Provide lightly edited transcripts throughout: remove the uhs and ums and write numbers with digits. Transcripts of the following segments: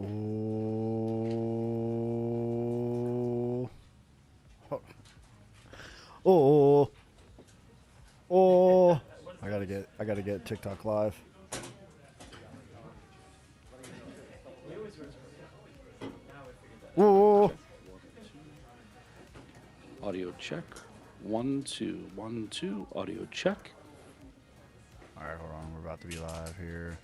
Oh. Oh. Oh. I gotta get TikTok live. Oh. Audio check. 1 2 1 2. Audio check. All right, hold on. We're about to be live here.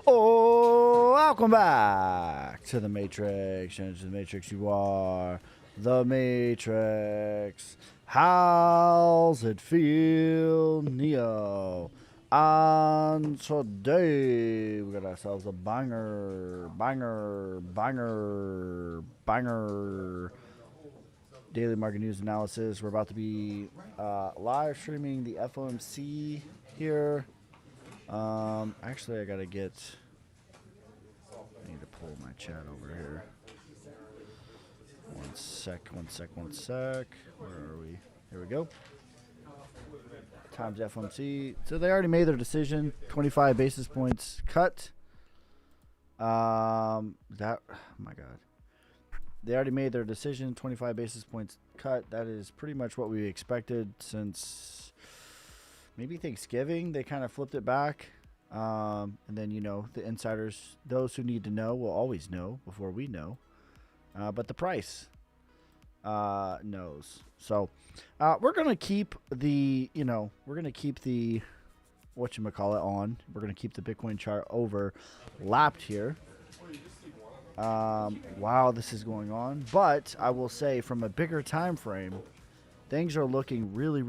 Oh, welcome back to the Matrix. Into the Matrix you are. The Matrix. How's it feel, Neo? And today we got ourselves a banger daily market news analysis. We're about to be live streaming the FOMC here. Actually, I need to pull my chat over here. One sec. Where are we? Here we go. Times FOMC. So they already made their decision. 25 basis points cut. Oh my God. They already made their decision. 25 basis points cut. That is pretty much what we expected since maybe Thanksgiving. They kind of flipped it back. And then, you know, the insiders, those who need to know, will always know before we know. But the price knows. So we're going to keep the, whatchamacallit on. We're going to keep the Bitcoin chart overlapped here. While this is going on. But I will say from a bigger time frame, things are looking really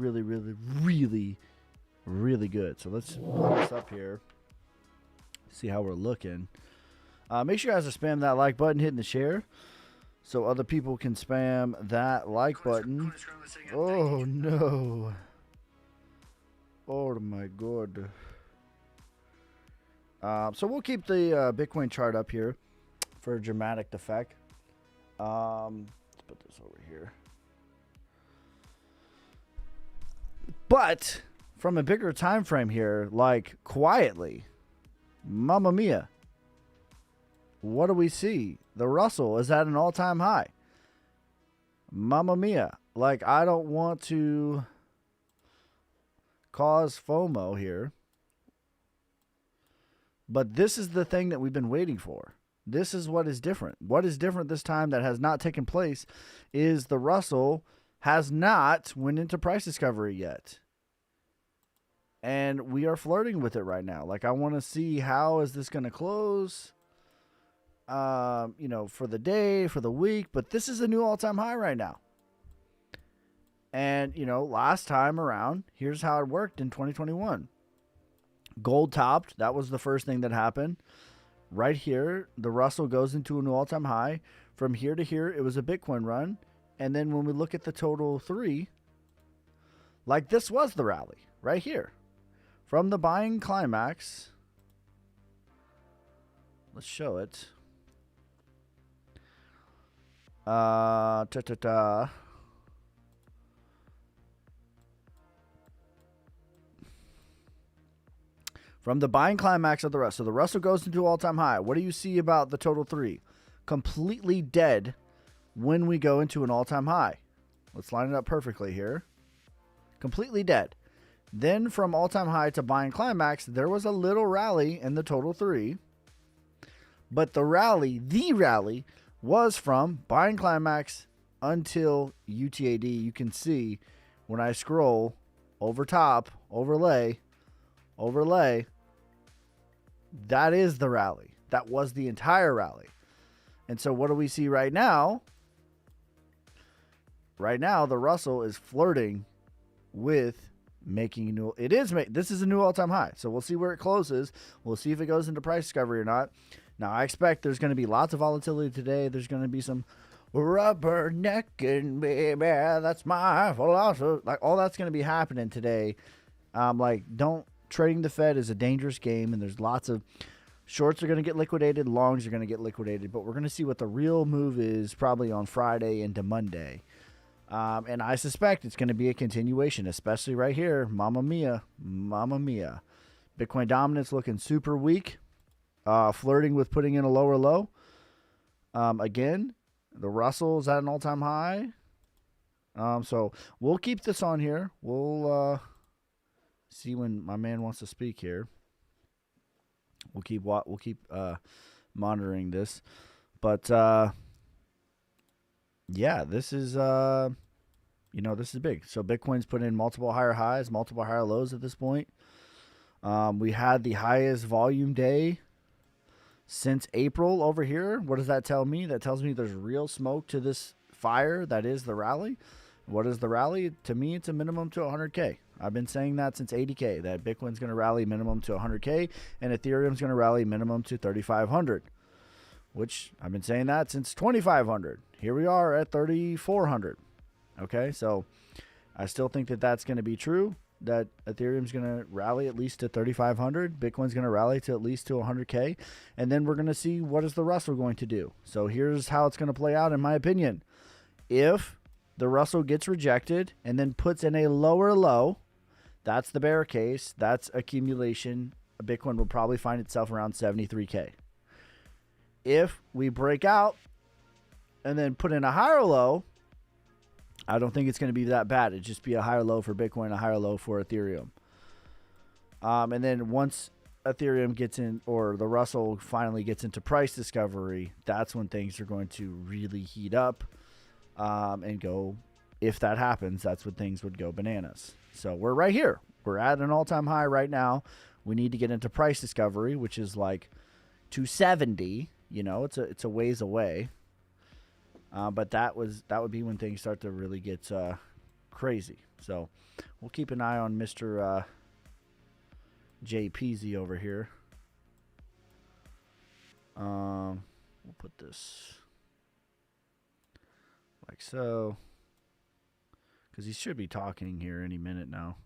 good. So let's put this up here. See how we're looking. Make sure you guys are spamming that like button, hitting the share, so other people can spam that like button. Oh no! Oh my God! So we'll keep the Bitcoin chart up here for a dramatic effect. Let's put this over here. But from a bigger time frame here, like quietly, Mamma Mia. What do we see? The Russell is at an all-time high. Mamma Mia. Like, I don't want to cause FOMO here, but this is the thing that we've been waiting for. This is what is different. What is different this time that has not taken place is the Russell has not went into price discovery yet. And we are flirting with it right now. Like, I want to see how is this going to close, for the day, for the week. But this is a new all-time high right now. And, last time around, here's how it worked in 2021. Gold topped. That was the first thing that happened. Right here, the Russell goes into a new all-time high. From here to here, it was a Bitcoin run. And then when we look at the total 3, like this was the rally right here. From the buying climax, let's show it. From the buying climax of the Russell. So the Russell goes into all-time high. What do you see about the total 3? Completely dead when we go into an all-time high. Let's line it up perfectly here. Completely dead. Then from all-time high to buying climax, there was a little rally in the total 3. But the rally was from buying climax until UTAD. You can see when I scroll over top, overlay, that is the rally. That was the entire rally. And so what do we see right now? Right now, the Russell is flirting with making a new. This is a new all-time high. So we'll see where it closes. We'll see if it goes into price discovery or not. Now, I expect there's going to be lots of volatility today. There's going to be some rubbernecking, baby. That's my philosophy. Like, all that's going to be happening today. Trading the Fed is a dangerous game, and there's lots of shorts are going to get liquidated, longs are going to get liquidated, but we're going to see what the real move is probably on Friday into Monday. And I suspect it's going to be a continuation, especially right here. Mamma mia. Bitcoin dominance looking super weak. Flirting with putting in a lower low. Again, the Russell is at an all-time high. So we'll keep this on here. We'll see when my man wants to speak here. We'll keep monitoring this. But yeah, this is this is big. So Bitcoin's put in multiple higher highs, multiple higher lows at this point. We had the highest volume day since April over here. What does that tell me? That tells me there's real smoke to this fire that is the rally. What is the rally? To me, it's a minimum to 100K. I've been saying that since 80K, that Bitcoin's going to rally minimum to 100K and Ethereum's going to rally minimum to 3,500, which I've been saying that since 2,500. Here we are at 3,400. Okay, so I still think that that's going to be true, that Ethereum's going to rally at least to 3,500. Bitcoin's going to rally to at least to 100K. And then we're going to see what is the Russell going to do. So here's how it's going to play out, in my opinion. If the Russell gets rejected and then puts in a lower low, that's the bear case. That's accumulation. Bitcoin will probably find itself around 73K. If we break out and then put in a higher low, I don't think it's going to be that bad. It'd just be a higher low for Bitcoin, a higher low for Ethereum. And then once Ethereum gets in, or the Russell finally gets into price discovery, that's when things are going to really heat up and go. If that happens, that's when things would go bananas. So we're right here. We're at an all-time high right now. We need to get into price discovery, which is like 270. You know, it's a ways away. But that would be when things start to really get crazy. So we'll keep an eye on Mr. JPZ over here. We'll put this like so, because he should be talking here any minute now.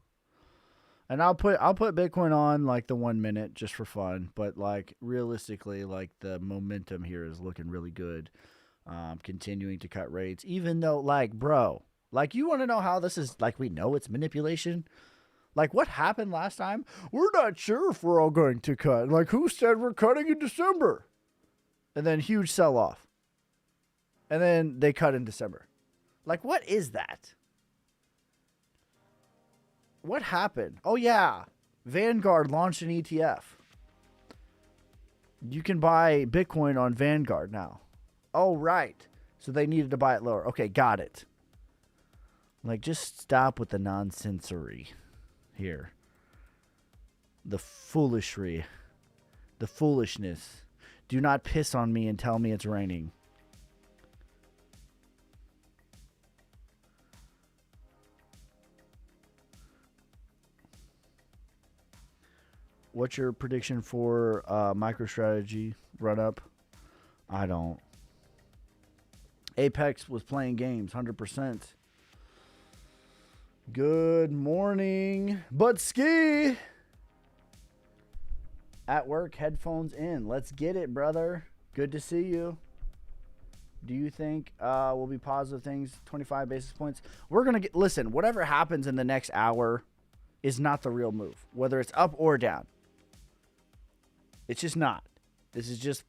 And I'll put Bitcoin on like the 1 minute just for fun, but like realistically, like the momentum here is looking really good. Continuing to cut rates, even though, like, bro, like, you want to know how this is, like, we know it's manipulation. Like, what happened last time? We're not sure if we're all going to cut. Like, who said we're cutting in December? And then huge sell-off. And then they cut in December. Like, what is that? What happened? Oh, yeah. Vanguard launched an ETF. You can buy Bitcoin on Vanguard now. Oh, right. So they needed to buy it lower. Okay, got it. Like, just stop with the nonsensory here. The foolishness. Do not piss on me and tell me it's raining. What's your prediction for MicroStrategy run up? I don't. Apex was playing games, 100%. Good morning, but ski. At work, headphones in. Let's get it, brother. Good to see you. Do you think will be positive things? 25 basis points. We're gonna get. Listen, whatever happens in the next hour is not the real move, whether it's up or down. It's just not. This is just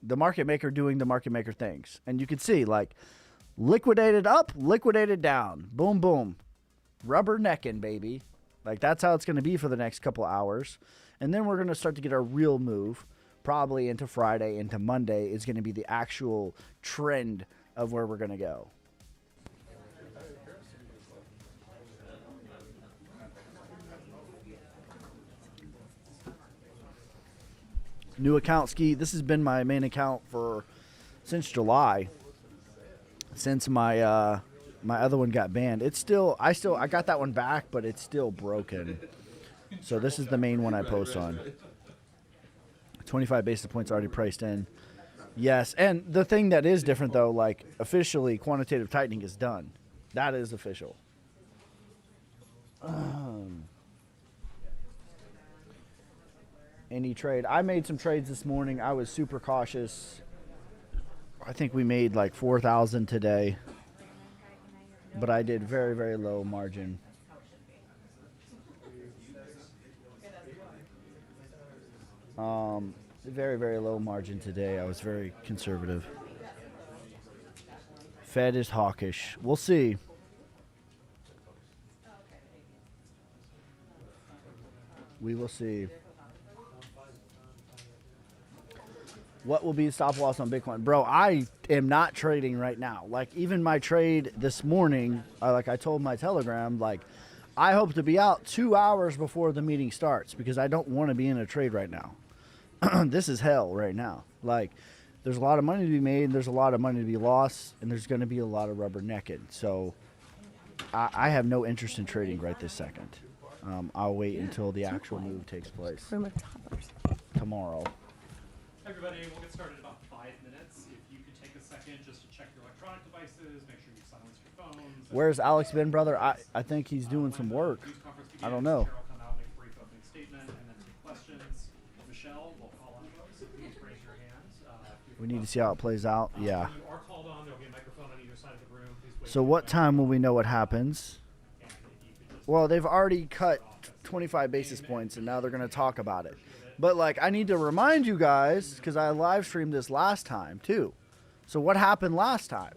the market maker doing the market maker things. And you can see, like, liquidated up, liquidated down. Boom, boom. Rubbernecking, baby. Like, that's how it's going to be for the next couple hours. And then we're going to start to get our real move, probably into Friday, into Monday, is going to be the actual trend of where we're going to go. New account, Ski. This has been my main account since July. Since my my other one got banned. I got that one back, but it's still broken. So this is the main one I post on. 25 basis points already priced in. Yes, and the thing that is different though, like officially quantitative tightening is done. That is official. Any trade. I made some trades this morning. I was super cautious. I think we made like 4,000 today. But I did very, very low margin. Very, very low margin today. I was very conservative. Fed is hawkish. We'll see. We will see. What will be the stop loss on Bitcoin? Bro, I am not trading right now. Like, even my trade this morning, like I told my Telegram, like, I hope to be out 2 hours before the meeting starts because I don't want to be in a trade right now. This is hell right now. Like, there's a lot of money to be made, and there's a lot of money to be lost, and there's going to be a lot of rubbernecking. So I have no interest in trading right this second. I'll wait until the actual move takes place tomorrow. Everybody, we'll get started in about 5 minutes. If you could take a second just to check your electronic devices, make sure you silence your phones. Where's Alex been, brother? I think he's doing some work. I don't know. Cheryl will come out, make a brief opening statement, and then take questions. Michelle will call on those. Please raise your hand. We need to see how it plays out. Yeah. When you are called on, there will be a microphone on either side of the room. Please wait. So what time will we know what happens? Well, they've already cut 25 basis points, and now they're going to talk about it. But, like, I need to remind you guys, because I live streamed this last time, too. So what happened last time?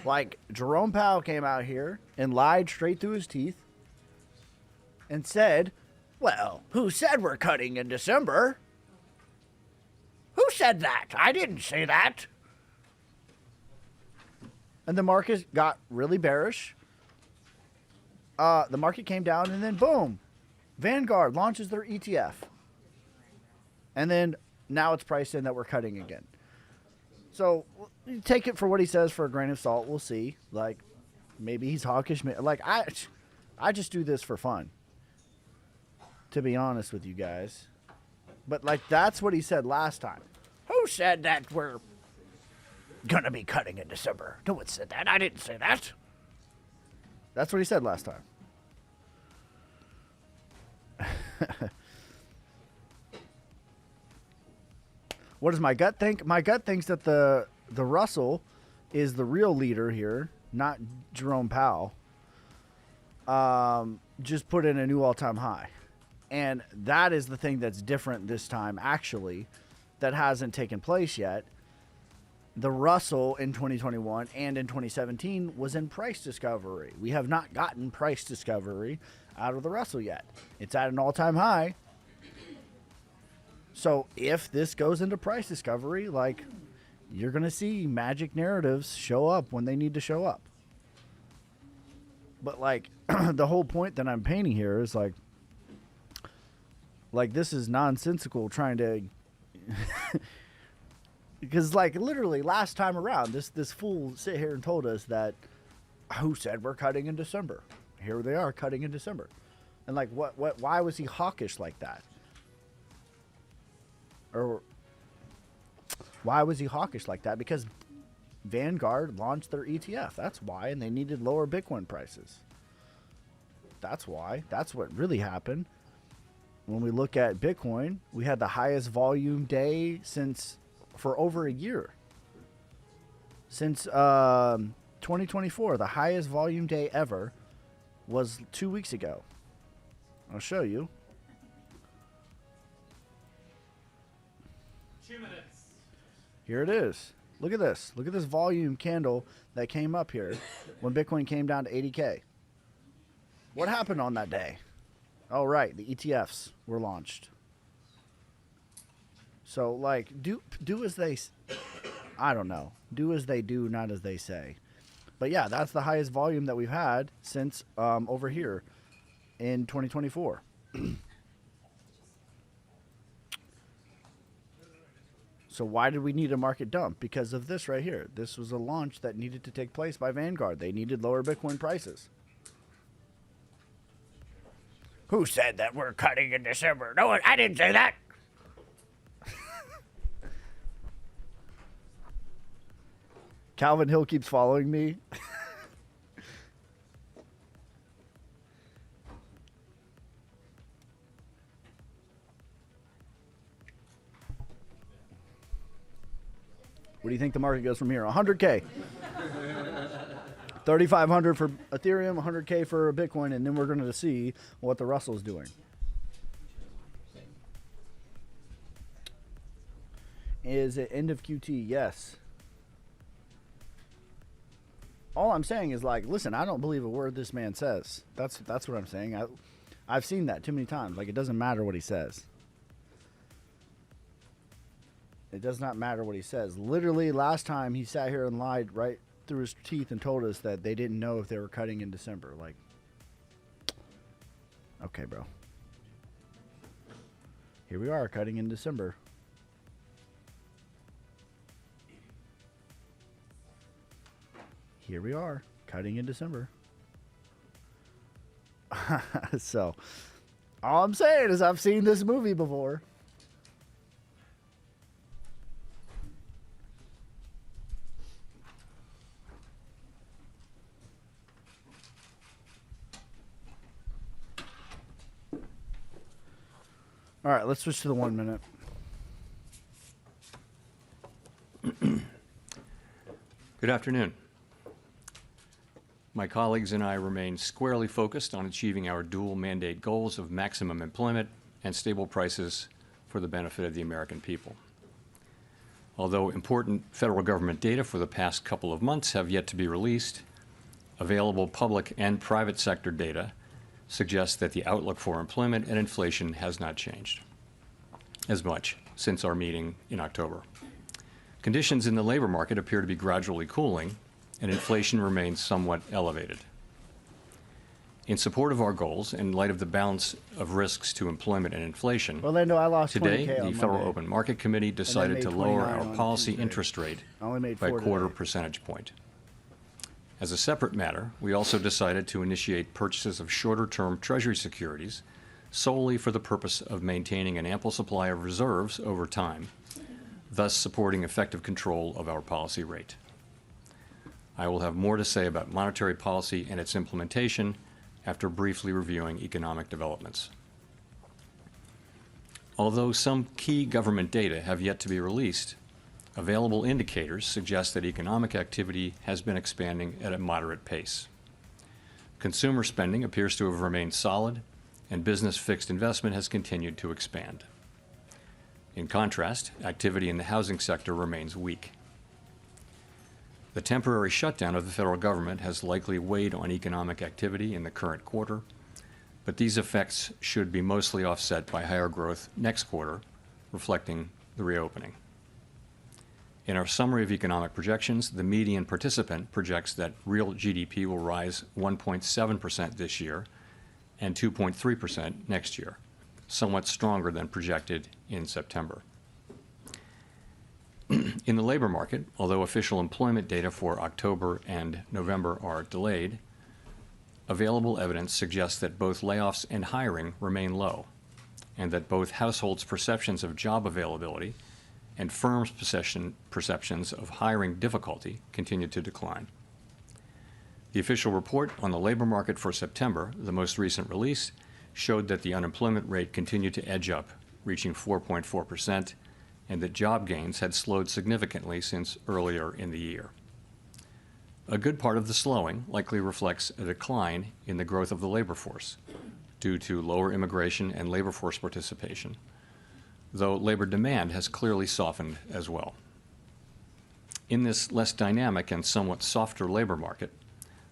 Like, Jerome Powell came out here and lied straight through his teeth and said, well, who said we're cutting in December? Who said that? I didn't say that. And the market got really bearish. The market came down, and then boom, Vanguard launches their ETF. And then now it's priced in that we're cutting again. So you take it for what he says for a grain of salt. We'll see. Like, maybe he's hawkish. Like, I just do this for fun, to be honest with you guys. But, like, that's what he said last time. Who said that we're going to be cutting in December? No one said that. I didn't say that. That's what he said last time. What does my gut think? My gut thinks that the Russell is the real leader here, not Jerome Powell. Just put in a new all-time high. And that is the thing that's different this time, actually, that hasn't taken place yet. The Russell in 2021 and in 2017 was in price discovery. We have not gotten price discovery out of the Russell yet. It's at an all-time high. So if this goes into price discovery, like, you're going to see magic narratives show up when they need to show up. But, like, the whole point that I'm painting here is, like this is nonsensical trying to... Because, like, literally last time around, this fool sit here and told us that, who said we're cutting in December? Here they are cutting in December. And, like, why was he hawkish like that? Or why was he hawkish like that? Because Vanguard launched their ETF. That's why. And they needed lower Bitcoin prices. That's why. That's what really happened. When we look at Bitcoin, we had the highest volume day for over a year. Since 2024, the highest volume day ever was 2 weeks ago. I'll show you. 2 minutes. Here it is. Look at this. Look at this volume candle that came up here when Bitcoin came down to 80K. What happened on that day? Oh, right. The ETFs were launched. So, like, do as they... I don't know. Do as they do, not as they say. But, yeah, that's the highest volume that we've had since over here in 2024. So why did we need a market dump? Because of this right here. This was a launch that needed to take place by Vanguard. They needed lower Bitcoin prices. Who said that we're cutting in December? No one, I didn't say that. Calvin Hill keeps following me. What do you think the market goes from here? 100K. 3,500 for Ethereum, 100K for Bitcoin, and then we're going to see what the Russell's doing. Is it end of QT? Yes. All I'm saying is, like, listen, I don't believe a word this man says. That's what I'm saying. I've seen that too many times. Like, it doesn't matter what he says. It does not matter what he says. Literally, last time he sat here and lied right through his teeth and told us that they didn't know if they were cutting in December. Like, okay, bro. Here we are, cutting in December. Here we are, cutting in December. So, all I'm saying is I've seen this movie before. All right, let's switch to the 1 minute. Good afternoon. My colleagues and I remain squarely focused on achieving our dual mandate goals of maximum employment and stable prices for the benefit of the American people. Although important federal government data for the past couple of months have yet to be released, available public and private sector data suggests that the outlook for employment and inflation has not changed as much since our meeting in October. Conditions in the labor market appear to be gradually cooling, and inflation remains somewhat elevated. In support of our goals, in light of the balance of risks to employment and inflation, Orlando, I lost today 20K on the Federal Monday. Open Market Committee decided made to lower 29 our on policy Tuesday. interest rate I only made by a 4 quarter today. percentage point. As a separate matter, we also decided to initiate purchases of shorter-term Treasury securities solely for the purpose of maintaining an ample supply of reserves over time, thus supporting effective control of our policy rate. I will have more to say about monetary policy and its implementation after briefly reviewing economic developments. Although some key government data have yet to be released, available indicators suggest that economic activity has been expanding at a moderate pace. Consumer spending appears to have remained solid, and business fixed investment has continued to expand. In contrast, activity in the housing sector remains weak. The temporary shutdown of the federal government has likely weighed on economic activity in the current quarter, but these effects should be mostly offset by higher growth next quarter, reflecting the reopening. In our summary of economic projections, the median participant projects that real GDP will rise 1.7% this year and 2.3% next year, somewhat stronger than projected in September. In the labor market, although official employment data for October and November are delayed, available evidence suggests that both layoffs and hiring remain low, and that both households' perceptions of job availability and firms' perceptions of hiring difficulty continue to decline. The official report on the labor market for September, the most recent release, showed that the unemployment rate continued to edge up, reaching 4.4%, and that job gains had slowed significantly since earlier in the year. A good part of the slowing likely reflects a decline in the growth of the labor force due to lower immigration and labor force participation, though labor demand has clearly softened as well. In this less dynamic and somewhat softer labor market,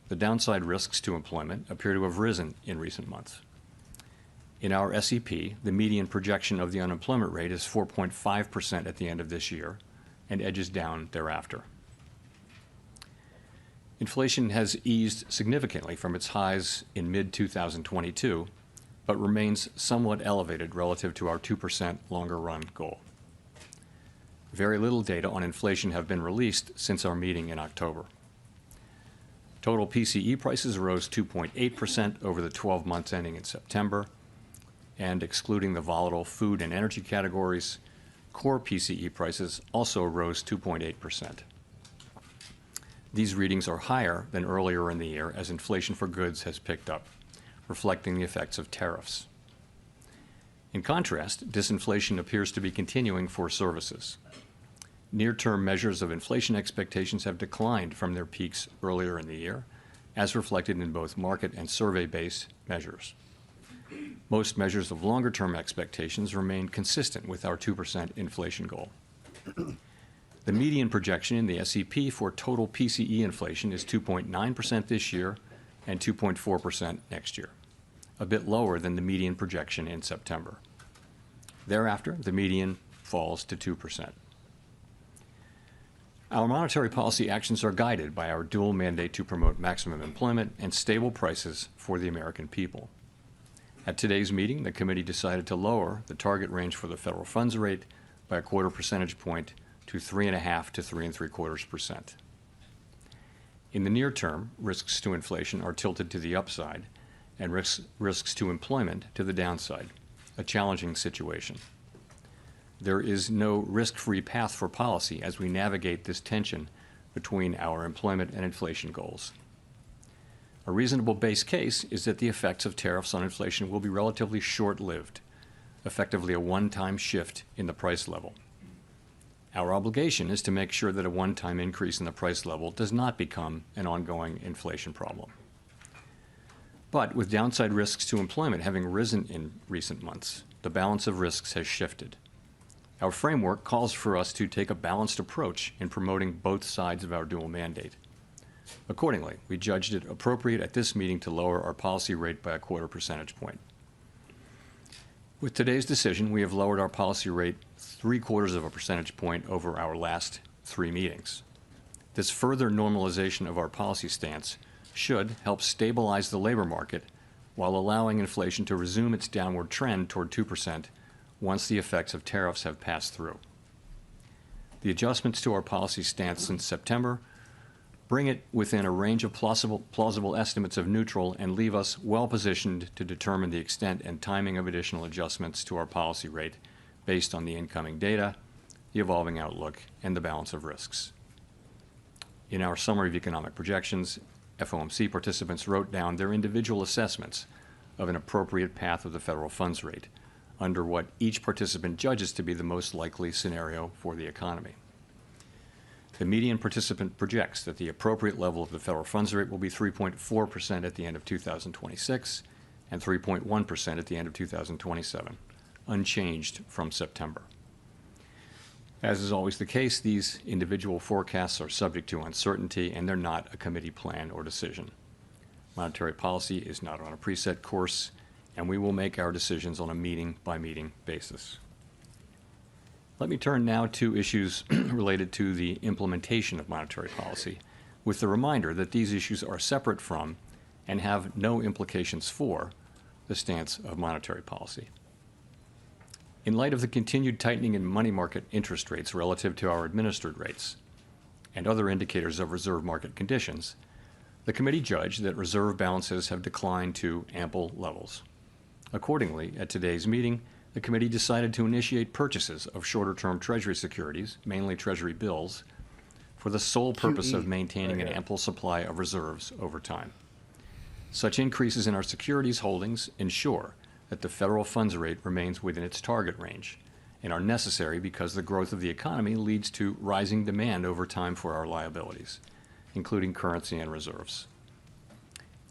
the downside risks to employment appear to have risen in recent months. In our SEP, the median projection of the unemployment rate is 4.5% at the end of this year and edges down thereafter. Inflation has eased significantly from its highs in mid-2022, but remains somewhat elevated relative to our 2% longer-run goal. Very little data on inflation have been released since our meeting in October. Total PCE prices rose 2.8% over the 12 months ending in September, and excluding the volatile food and energy categories, core PCE prices also rose 2.8%. These readings are higher than earlier in the year as inflation for goods has picked up, reflecting the effects of tariffs. In contrast, disinflation appears to be continuing for services. Near-term measures of inflation expectations have declined from their peaks earlier in the year, as reflected in both market and survey-based measures. Most measures of longer-term expectations remain consistent with our 2% inflation goal. The median projection in the SEP for total PCE inflation is 2.9% this year and 2.4% next year, a bit lower than the median projection in September. Thereafter, the median falls to 2%. Our monetary policy actions are guided by our dual mandate to promote maximum employment and stable prices for the American people. At today's meeting, the committee decided to lower the target range for the federal funds rate by a quarter percentage point to 3.5 to 3.75%. In the near term, risks to inflation are tilted to the upside and risks to employment to the downside, a challenging situation. There is no risk-free path for policy as we navigate this tension between our employment and inflation goals. A reasonable base case is that the effects of tariffs on inflation will be relatively short-lived, effectively a one-time shift in the price level. Our obligation is to make sure that a one-time increase in the price level does not become an ongoing inflation problem. But with downside risks to employment having risen in recent months, the balance of risks has shifted. Our framework calls for us to take a balanced approach in promoting both sides of our dual mandate. Accordingly, we judged it appropriate at this meeting to lower our policy rate by a quarter percentage point. With today's decision, we have lowered our policy rate 0.75 of a percentage point over our last 3 meetings. This further normalization of our policy stance should help stabilize the labor market while allowing inflation to resume its downward trend toward 2% once the effects of tariffs have passed through. The adjustments to our policy stance since September bring it within a range of plausible estimates of neutral and leave us well positioned to determine the extent and timing of additional adjustments to our policy rate based on the incoming data, the evolving outlook, and the balance of risks. In our summary of economic projections, FOMC participants wrote down their individual assessments of an appropriate path of the federal funds rate under what each participant judges to be the most likely scenario for the economy. The median participant projects that the appropriate level of the federal funds rate will be 3.4% at the end of 2026 and 3.1% at the end of 2027, unchanged from September. As is always the case, these individual forecasts are subject to uncertainty and they're not a committee plan or decision. Monetary policy is not on a preset course, and we will make our decisions on a meeting-by-meeting basis. Let me turn now to issues related to the implementation of monetary policy, with the reminder that these issues are separate from and have no implications for the stance of monetary policy. In light of the continued tightening in money market interest rates relative to our administered rates and other indicators of reserve market conditions, the committee judged that reserve balances have declined to ample levels. Accordingly, at today's meeting, the committee decided to initiate purchases of shorter-term Treasury securities, mainly Treasury bills, for the sole purpose of maintaining an ample supply of reserves over time. Such increases in our securities holdings ensure that the federal funds rate remains within its target range and are necessary because the growth of the economy leads to rising demand over time for our liabilities, including currency and reserves.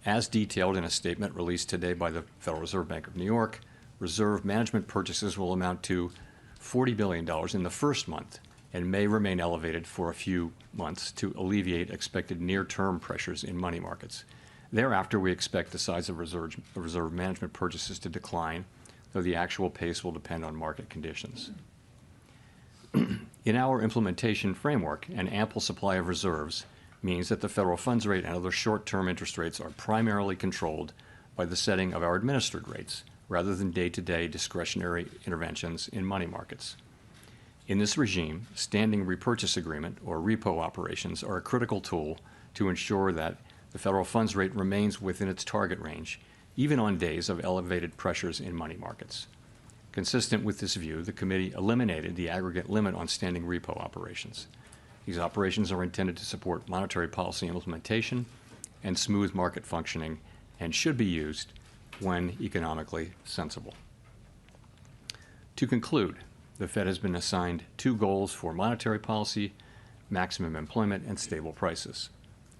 As detailed in a statement released today by the Federal Reserve Bank of New York, reserve management purchases will amount to $40 billion in the first month and may remain elevated for a few months to alleviate expected near-term pressures in money markets. Thereafter, we expect the size of reserve management purchases to decline, though the actual pace will depend on market conditions. In our implementation framework, an ample supply of reserves means that the federal funds rate and other short-term interest rates are primarily controlled by the setting of our administered rates, rather than day-to-day discretionary interventions in money markets. In this regime, standing repurchase agreement, or repo operations, are a critical tool to ensure that the federal funds rate remains within its target range, even on days of elevated pressures in money markets. Consistent with this view, the committee eliminated the aggregate limit on standing repo operations. These operations are intended to support monetary policy implementation and smooth market functioning and should be used when economically sensible. To conclude, the Fed has been assigned 2 goals for monetary policy: maximum employment and stable prices.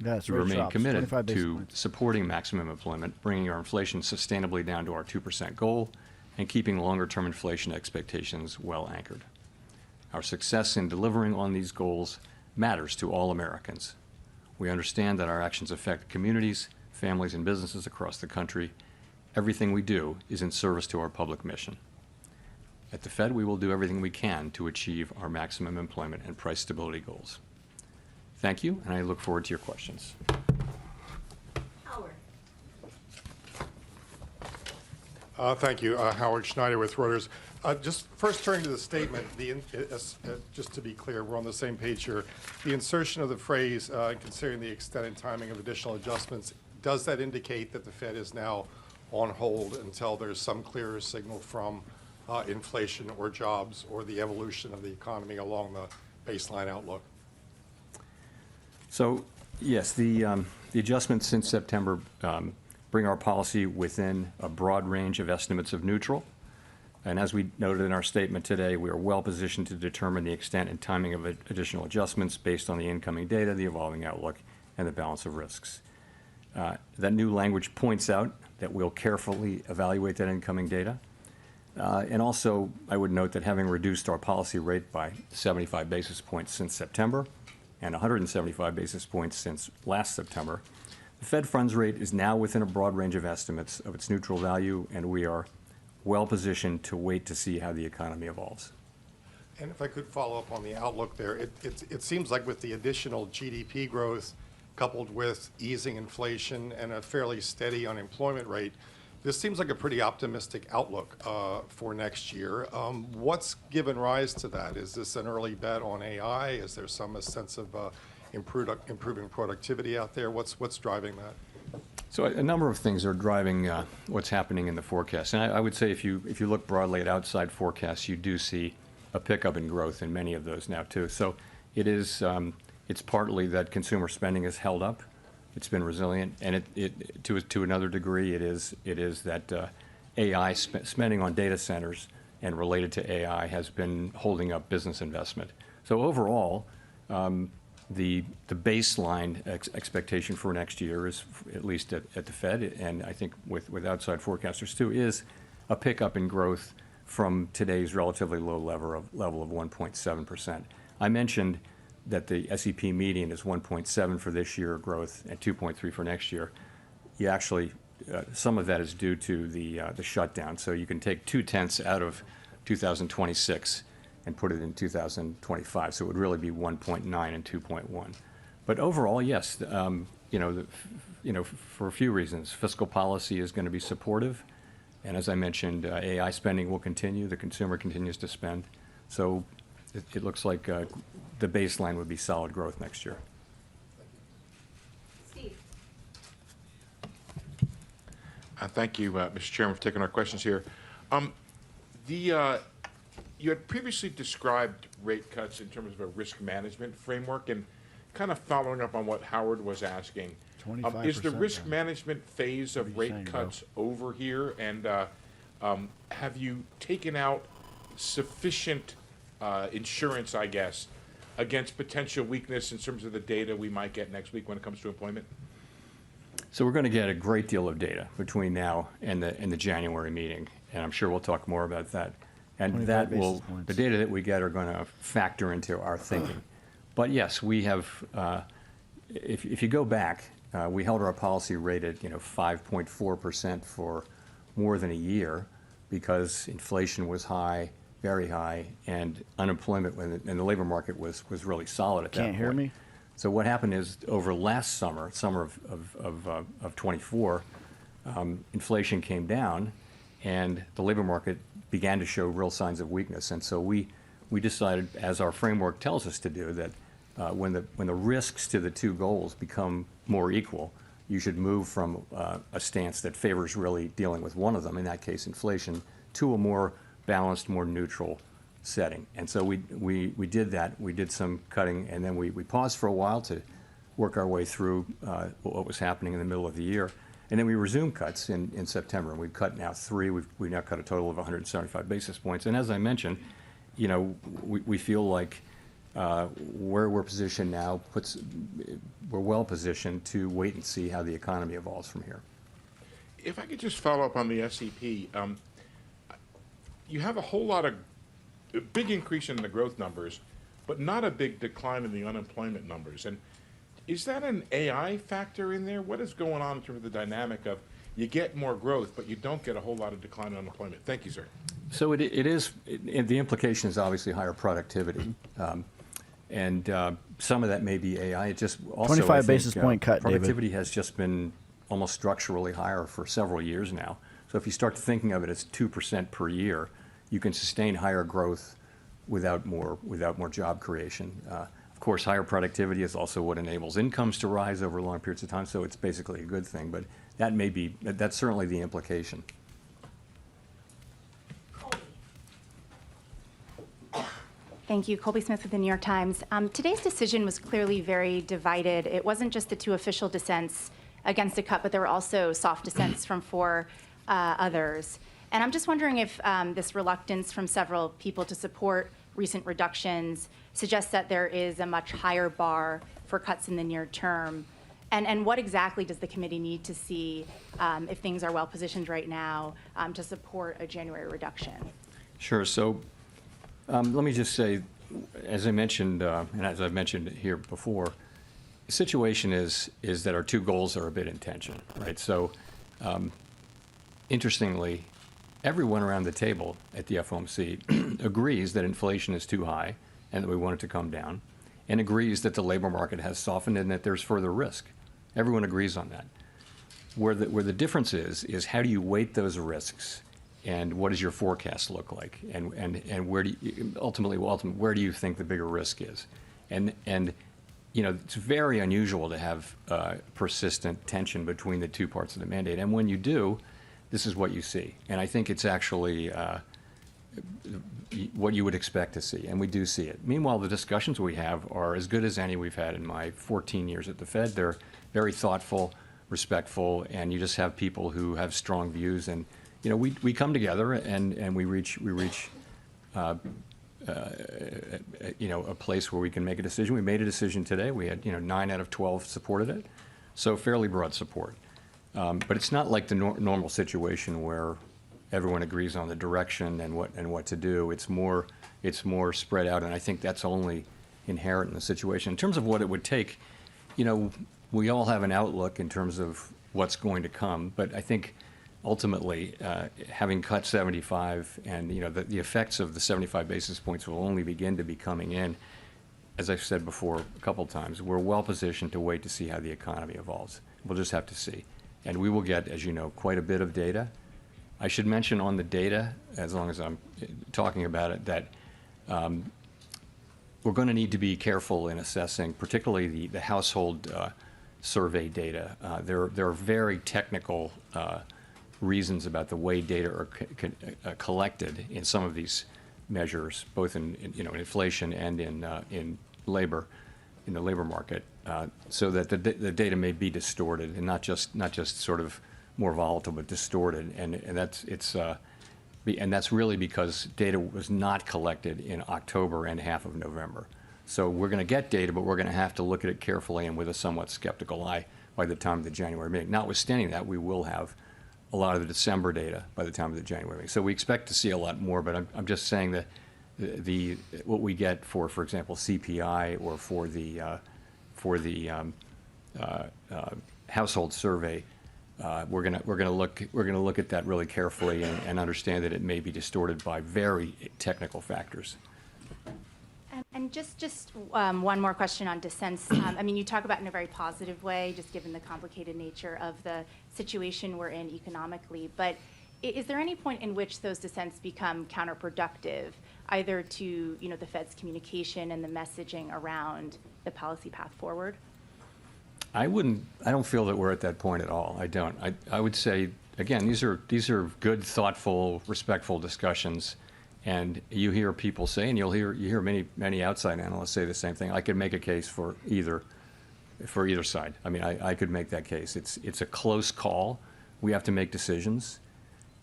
Yes, We remain committed to supporting maximum employment, bringing our inflation sustainably down to our 2% goal, and keeping longer-term inflation expectations well anchored. Our success in delivering on these goals matters to all Americans. We understand that our actions affect communities, families, and businesses across the country. Everything we do is in service to our public mission. At the Fed, we will do everything we can to achieve our maximum employment and price stability goals. Thank you, and I look forward to your questions. Howard. Thank you. Howard Schneider with Reuters. Just first turning to the statement, just to be clear, we're on the same page here. The insertion of the phrase, considering the extent and timing of additional adjustments, does that indicate that the Fed is now on hold until there's some clearer signal from inflation or jobs or the evolution of the economy along the baseline outlook? So, yes, the adjustments since September bring our policy within a broad range of estimates of neutral. And as we noted in our statement today, we are well positioned to determine the extent and timing of additional adjustments based on the incoming data, the evolving outlook, and the balance of risks. That new language points out that we'll carefully evaluate that incoming data. And also, I would note that having reduced our policy rate by 75 basis points since September and 175 basis points since last September, the Fed funds rate is now within a broad range of estimates of its neutral value, and we are well positioned to wait to see how the economy evolves. And if I could follow up on the outlook there, it seems like with the additional GDP growth coupled with easing inflation and a fairly steady unemployment rate, this seems like a pretty optimistic outlook for next year. What's given rise to that? Is this an early bet on AI? Is there some sense of improving productivity out there? What's driving that? So a number of things are driving what's happening in the forecast. And I would say if you look broadly at outside forecasts, you do see a pickup in growth in many of those now too. So it is it's partly that consumer spending has held up. It's been resilient, and it to another degree it is that AI spending on data centers and related to AI has been holding up business investment. So overall, the baseline expectation for next year is, at least at the Fed, and I think with outside forecasters too, is a pickup in growth from today's relatively low level of 1.7%. I mentioned that the SEP median is 1.7 for this year growth and 2.3 for next year. You actually, some of that is due to the shutdown. So you can take 0.2 out of 2026 and put it in 2025. So it would really be 1.9 and 2.1. But overall, yes, for a few reasons, fiscal policy is going to be supportive, and as I mentioned, AI spending will continue. The consumer continues to spend, so it looks like the baseline would be solid growth next year. Steve. Thank you, Mr. Chairman, for taking our questions here. You had previously described rate cuts in terms of a risk management framework, and kind of following up on what Howard was asking, is the risk management phase of rate cuts over here, and have you taken out sufficient insurance, I guess, against potential weakness in terms of the data we might get next week when it comes to employment? So we're going to get a great deal of data between now and the January meeting, and I'm sure we'll talk more about that. And that will, the data that we get are going to factor into our thinking. But yes, we have, if you go back, we held our policy rate at 5.4% for more than a year because inflation was high, very high, and unemployment and the labor market was really solid at that point. Can't hear me? So what happened is over last summer of 24, inflation came down, and the labor market began to show real signs of weakness. And so we decided, as our framework tells us to do, that when the risks to the two goals become more equal, you should move from a stance that favors really dealing with one of them, in that case inflation, to a more balanced, more neutral setting. And so we did that. We did some cutting, and then we paused for a while to work our way through what was happening in the middle of the year. And then we resumed cuts in September, and we've cut now 3. We've now cut a total of 175 basis points. And as I mentioned, we feel like where we're positioned now we're well positioned to wait and see how the economy evolves from here. If I could just follow up on the SEP, you have a whole lot of a big increase in the growth numbers, but not a big decline in the unemployment numbers. And is that an AI factor in there? What is going on in terms of the dynamic of you get more growth, but you don't get a whole lot of decline in unemployment? Thank you, sir. So the implication is obviously higher productivity. And some of that may be AI. It just also 25 I think, basis point cut, David. productivity has just been almost structurally higher for several years now. So if you start thinking of it as 2% per year, you can sustain higher growth without more job creation. Of course, higher productivity is also what enables incomes to rise over long periods of time. So it's basically a good thing. But that's certainly the implication. Thank you. Colby Smith with the New York Times. Today's decision was clearly very divided. It wasn't just the 2 official dissents against a cut, but there were also soft dissents from 4 others. And I'm just wondering if this reluctance from several people to support recent reductions suggests that there is a much higher bar for cuts in the near term. And what exactly does the committee need to see if things are well positioned right now to support a January reduction? Sure. So let me just say, as I mentioned, and as I've mentioned here before, the situation is that our 2 goals are a bit in tension, right? So interestingly, everyone around the table at the FOMC agrees that inflation is too high and that we want it to come down, and agrees that the labor market has softened and that there's further risk. Everyone agrees on that. Where the difference is how do you weight those risks, and what does your forecast look like, and where do you, ultimately where do you think the bigger risk is, and it's very unusual to have persistent tension between the 2 parts of the mandate, and when you do, this is what you see, and I think it's actually what you would expect to see, and we do see it. Meanwhile, the discussions we have are as good as any we've had in my 14 years at the Fed. They're very thoughtful, respectful, and you just have people who have strong views, and we come together and we reach a place where we can make a decision. We made a decision today. We had 9 out of 12 supported it, so fairly broad support. But it's not like the normal situation where everyone agrees on the direction and what to do. It's more spread out, and I think that's only inherent in the situation. In terms of what it would take, we all have an outlook in terms of what's going to come, but I think ultimately, having cut 75 and the effects of the 75 basis points will only begin to be coming in. As I've said before a couple times, we're well positioned to wait to see how the economy evolves. We'll just have to see. And we will get, as you know, quite a bit of data. I should mention on the data, as long as I'm talking about it, that we're going to need to be careful in assessing, particularly the household survey data. There are very technical reasons about the way data are collected in some of these measures, both in inflation and in labor, in the labor market, so that the data may be distorted and not just sort of more volatile but distorted, and that's really because data was not collected in October and half of November. So we're going to get data, but we're going to have to look at it carefully and with a somewhat skeptical eye by the time of the January meeting. Notwithstanding that, we will have a lot of the December data by the time of the January meeting. So we expect to see a lot more, but I'm just saying that what we get for example, CPI or for the household survey, we're gonna look at that really carefully and understand that it may be distorted by very technical factors. And just one more question on dissents. I mean, you talk about it in a very positive way, just given the complicated nature of the situation we're in economically. But is there any point in which those dissents become counterproductive, either to the Fed's communication and the messaging around the policy path forward? I don't feel that we're at that point at all. I don't. I would say, again, these are good, thoughtful, respectful discussions. And you hear people say, and you hear many outside analysts say the same thing. I could make a case for either side. I mean, I could make that case. It's a close call. We have to make decisions,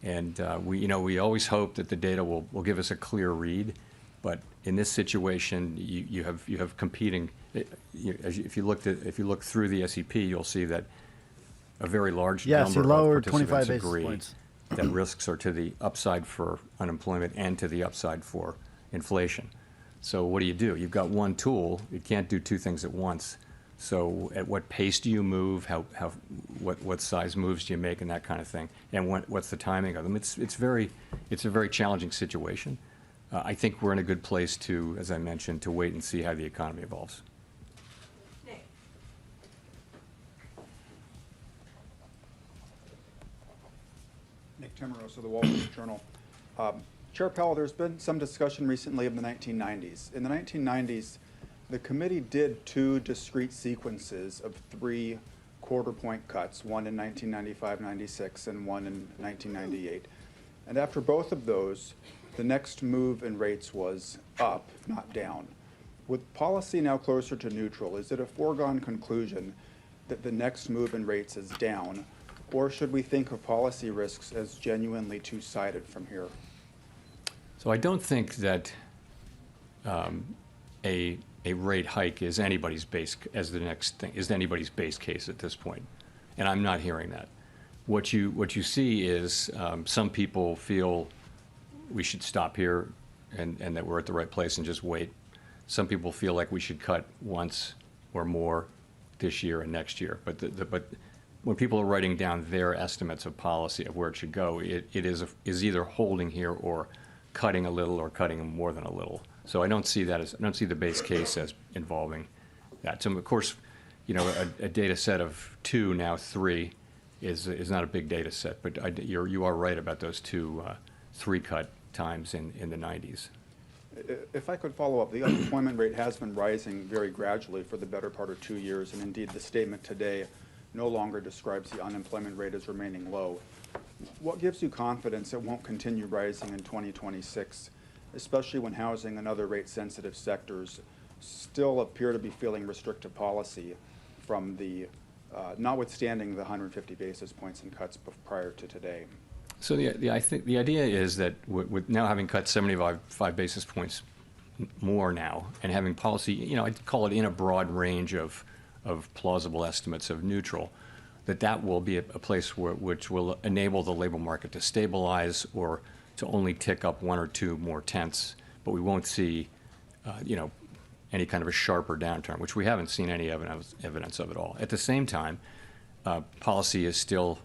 and we always hope that the data will give us a clear read. But in this situation, you have competing. If you look through the SEP, you'll see that a very large number of participants 25 agree basis points. that risks are to the upside for unemployment and to the upside for inflation. So what do? You've got one tool. You can't do two things at once. So at what pace do you move? What size moves do you make, and that kind of thing? And what's the timing of them? It's a very challenging situation. I think we're in a good place to, as I mentioned, to wait and see how the economy evolves. Nick. Nick Timmeros of the Wall Street Journal. Chair Powell, there's been some discussion recently of the 1990s. In the 1990s, the committee did two discrete sequences of 3 quarter-point cuts, one in 1995-96 and one in 1998. And after both of those, the next move in rates was up, not down. With policy now closer to neutral, is it a foregone conclusion that the next move in rates is down, or should we think of policy risks as genuinely two-sided from here? So I don't think that a rate hike is anybody's base case at this point, and I'm not hearing that. What you see is some people feel we should stop here and that we're at the right place and just wait. Some people feel like we should cut once or more this year and next year. But when people are writing down their estimates of policy of where it should go, it is either holding here or cutting a little or cutting more than a little. So I don't see the base case as involving that. So of course, a data set of 2, now 3, is not a big data set. But you are right about those 2 3-cut times in the 90s. If I could follow up, the unemployment rate has been rising very gradually for the better part of 2 years, and indeed the statement today no longer describes the unemployment rate as remaining low. What gives you confidence it won't continue rising in 2026, especially when housing and other rate-sensitive sectors still appear to be feeling restrictive policy from the, notwithstanding the 150 basis points in cuts prior to today? So I think the idea is that with now having cut 75 basis points more now, and having policy, I'd call it in a broad range of plausible estimates of neutral, that will be a place which will enable the labor market to stabilize or to only tick up 1 or 2 more tenths, but we won't see, any kind of a sharper downturn, which we haven't seen any evidence of at all. At the same time, policy is still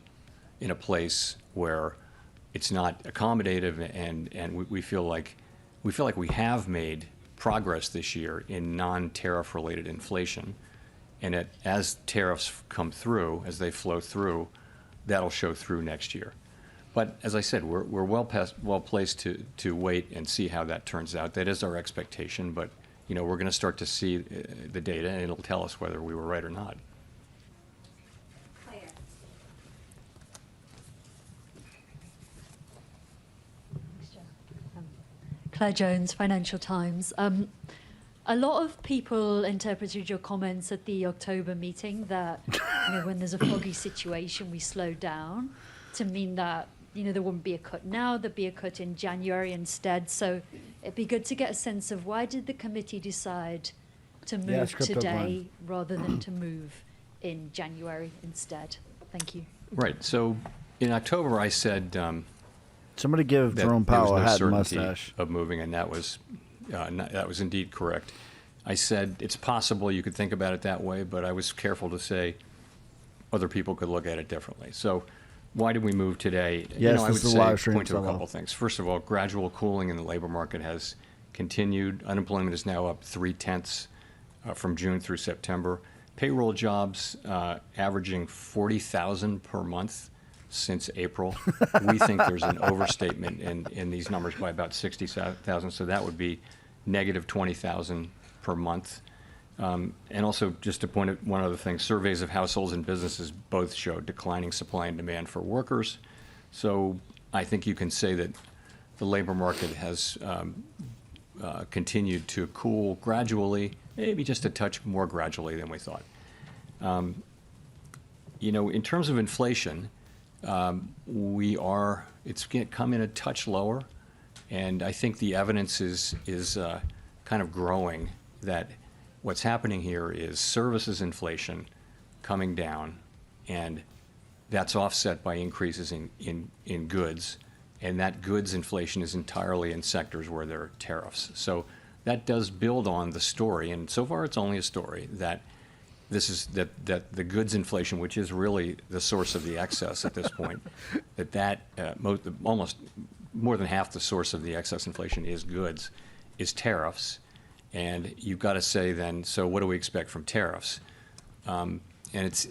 in a place where it's not accommodative, and we feel like we have made progress this year in non-tariff related inflation, and as tariffs come through, as they flow through, that'll show through next year. But as I said, we're well placed to wait and see how that turns out. That is our expectation, but we're going to start to see the data, and it'll tell us whether we were right or not. Claire. Claire Jones, Financial Times. A lot of people interpreted your comments at the October meeting that when there's a foggy situation, we slow down, to mean that there wouldn't be a cut now, there'd be a cut in January instead. So it'd be good to get a sense of why did the committee decide to move today rather than to move in January instead? Thank you. Right. So in October, I said somebody give Jerome Powell a hat and mustache of moving, and that was indeed correct. I said it's possible you could think about it that way, but I was careful to say other people could look at it differently. So why did we move today? Yes, I would this is say live stream, point to a couple things. First of all, gradual cooling in the labor market has continued. Unemployment is now up 0.3 from June through September. Payroll jobs averaging 40,000 per month since April. We think there's an overstatement in these numbers by about 60,000, so that would be negative 20,000 per month. And also, just to point out one other thing, surveys of households and businesses both show declining supply and demand for workers. So I think you can say that the labor market has continued to cool gradually, maybe just a touch more gradually than we thought. In terms of inflation, it's come in a touch lower, and I think the evidence is kind of growing that what's happening here is services inflation coming down, and that's offset by increases in goods, and that goods inflation is entirely in sectors where there are tariffs. So that does build on the story, and so far it's only a story, that this is that the goods inflation, which is really the source of the excess at this point, almost more than half the source of the excess inflation is goods, is tariffs. And you've got to say then, so what do we expect from tariffs? And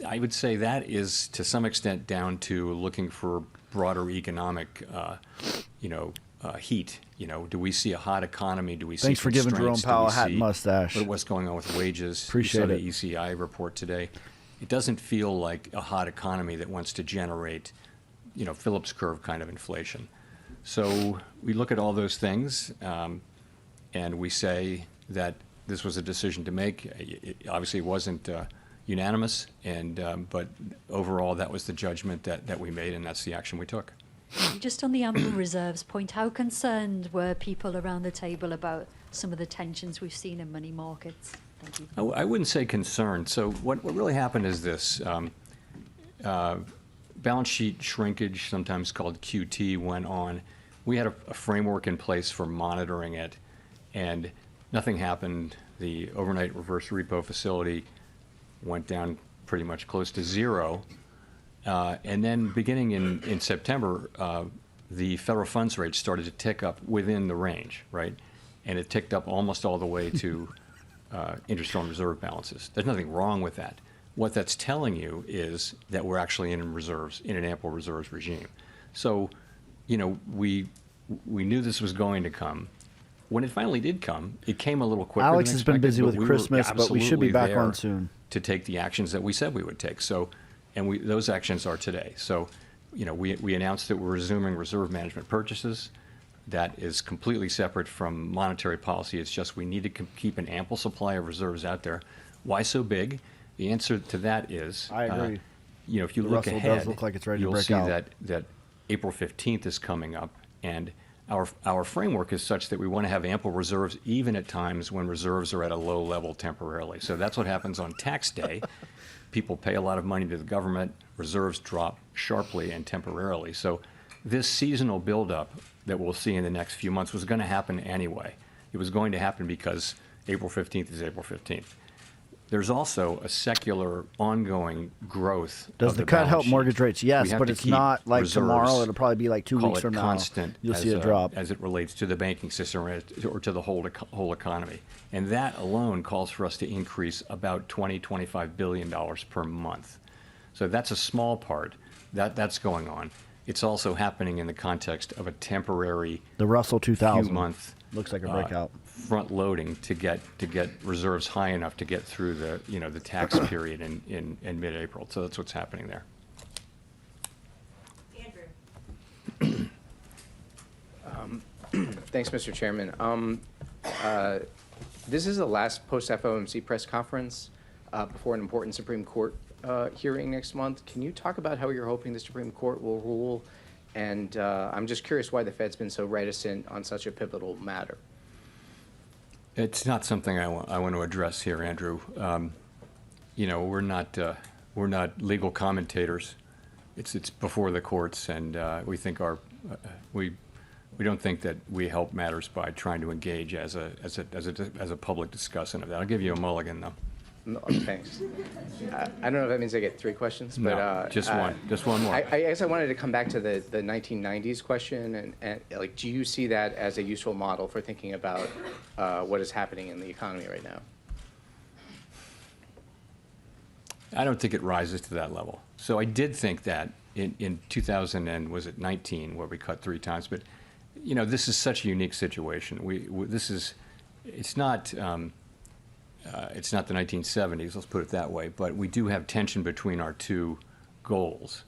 I would say that is to some extent down to looking for broader economic, heat. Do we see a hot economy? Do we see Thanks for giving Jerome constraints? Do Powell we a hat and see mustache. what's going on with wages? Appreciate you it. saw the ECI report today. It doesn't feel like a hot economy that wants to generate, Phillips curve kind of inflation. So we look at all those things, and we say that this was a decision to make. Obviously, it wasn't unanimous, but overall, that was the judgment that we made, and that's the action we took. Just on the ample reserves point, how concerned were people around the table about some of the tensions we've seen in money markets? Thank you. I wouldn't say concerned. So what really happened is this. Balance sheet shrinkage, sometimes called QT, went on. We had a framework in place for monitoring it, and nothing happened. The overnight reverse repo facility went down pretty much close to zero. And then beginning in September, the federal funds rate started to tick up within the range, right? And it ticked up almost all the way to interest-only reserve balances. There's nothing wrong with that. What that's telling you is that we're actually in an ample reserves regime. So, we knew this was going to come. When it finally did come, it came a little quicker. Alex than has been expected, busy with we were Christmas, but we should be absolutely back there on soon to take the actions that we said we would take. So, and those actions are today. So, we announced that we're resuming reserve management purchases. That is completely separate from monetary policy. It's just we need to keep an ample supply of reserves out there. Why so big? The answer to that is, I agree. If you The look Russell ahead, does look like it's ready to you'll break see out. that April 15th is coming up, and our framework is such that we want to have ample reserves even at times when reserves are at a low level temporarily. So that's what happens on tax day. People pay a lot of money to the government, reserves drop sharply and temporarily. So this seasonal buildup that we'll see in the next few months was going to happen anyway. It was going to happen because April 15th is April 15th. There's also a secular ongoing growth. Does of the the cut help balance sheet. mortgage rates? We Yes, have but to it's keep not like reserves, tomorrow. It'll probably be like 2 call weeks it from now. constant You'll see a as drop. as it relates to the banking system or to the whole economy. And that alone calls for us to increase about $20–25 billion per month. So that's a small part. That's going on. It's also happening in the context of a temporary The Russell 2000 few-month looks like a breakout. front loading to get reserves high enough to get through the tax period in mid-April. So that's what's happening there. Andrew. Thanks, Mr. Chairman. This is the last post-FOMC press conference before an important Supreme Court hearing next month. Can you talk about how you're hoping the Supreme Court will rule? And I'm just curious why the Fed's been so reticent on such a pivotal matter. It's not something I want to address here, Andrew. We're not legal commentators. It's before the courts, and we think we don't think that we help matters by trying to engage as a public discussant of that. I'll give you a mulligan though. No, thanks. I don't know if that means I get 3 questions, but No, just one more. I guess I wanted to come back to the 1990s question, and like, do you see that as a useful model for thinking about what is happening in the economy right now? I don't think it rises to that level. So I did think that in 2019, where we cut 3 times, but this is such a unique situation. It's not the 1970s, let's put it that way, but we do have tension between our 2 goals.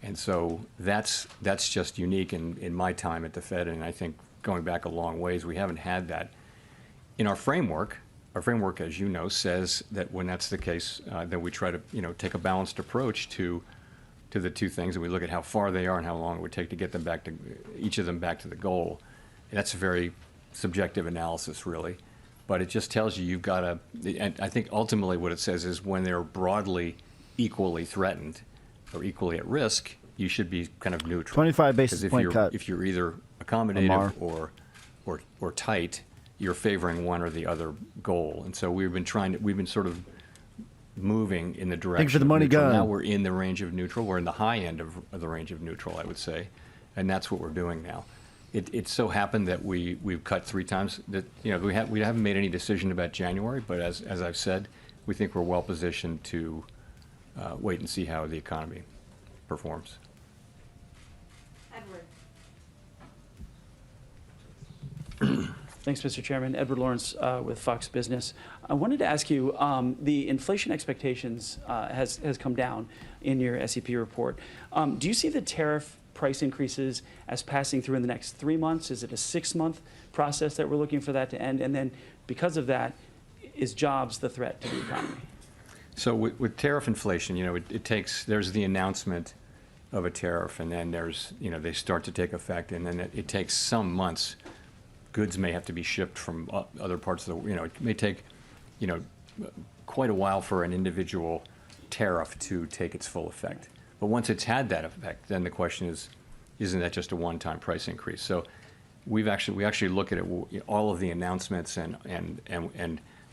And so that's just unique in my time at the Fed, and I think going back a long ways, we haven't had that. In our framework, as you know, says that when that's the case, then we try to take a balanced approach to the 2 things, and we look at how far they are and how long it would take to get them back to each of them back to the goal. And that's a very subjective analysis, really. But it just tells you you've got to, and I think ultimately what it says is when they're broadly equally threatened or equally at risk, you should be kind of neutral. 25 basis 'Cause if point you're, cut. If you're either Amar. accommodative or tight, you're favoring one or the other goal. And so we've been sort of moving in the direction for the of money neutral. gun. Now we're in the range of neutral. We're in the high end of the range of neutral, I would say. And that's what we're doing now. It so happened that we've cut 3 times. That we haven't made any decision about January, but as I've said, we think we're well positioned to wait and see how the economy performs. Thanks, Mr. Chairman. Edward Lawrence with Fox Business. I wanted to ask you, the inflation expectations has come down in your SEP report. Do you see the tariff price increases as passing through in the next 3 months? Is it a 6-month process that we're looking for that to end? And then because of that, is jobs the threat to the economy? So with tariff inflation, there's the announcement of a tariff, and then they start to take effect, and then it takes some months. Goods may have to be shipped from other parts of it may take, quite a while for an individual tariff to take its full effect. But once it's had that effect, then the question is, isn't that just a one-time price increase? So we actually look at it, all of the announcements and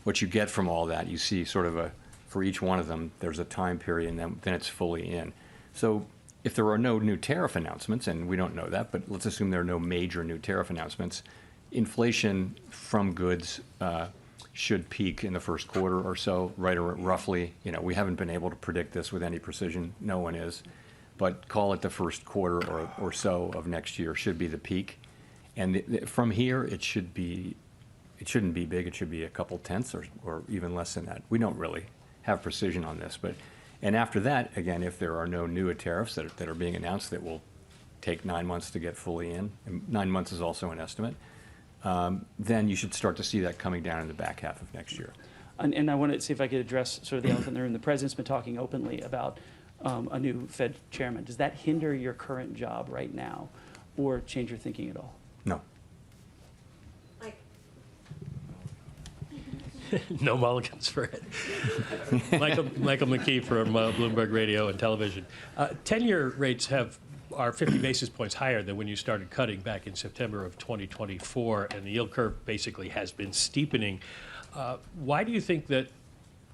what you get from all that. You see sort of for each one of them, there's a time period, and then it's fully in. So if there are no new tariff announcements, and we don't know that, but let's assume there are no major new tariff announcements, inflation from goods should peak in the first quarter or so, right, or roughly. We haven't been able to predict this with any precision. No one is. But call it the first quarter or so of next year should be the peak. And from here, it shouldn't be big. It should be a couple tenths or even less than that. We don't really have precision on this. And after that, again, if there are no new tariffs that are being announced that will take 9 months to get fully in, and 9 months is also an estimate, then you should start to see that coming down in the back half of next year. And I wanted to see if I could address sort of the elephant in the room. The president's been talking openly about a new Fed chairman. Does that hinder your current job right now or change your thinking at all? No. No mulligans for it. Michael McKee from Bloomberg Radio and Television. 10-year rates are 50 basis points higher than when you started cutting back in September of 2024, and the yield curve basically has been steepening. Why do you think that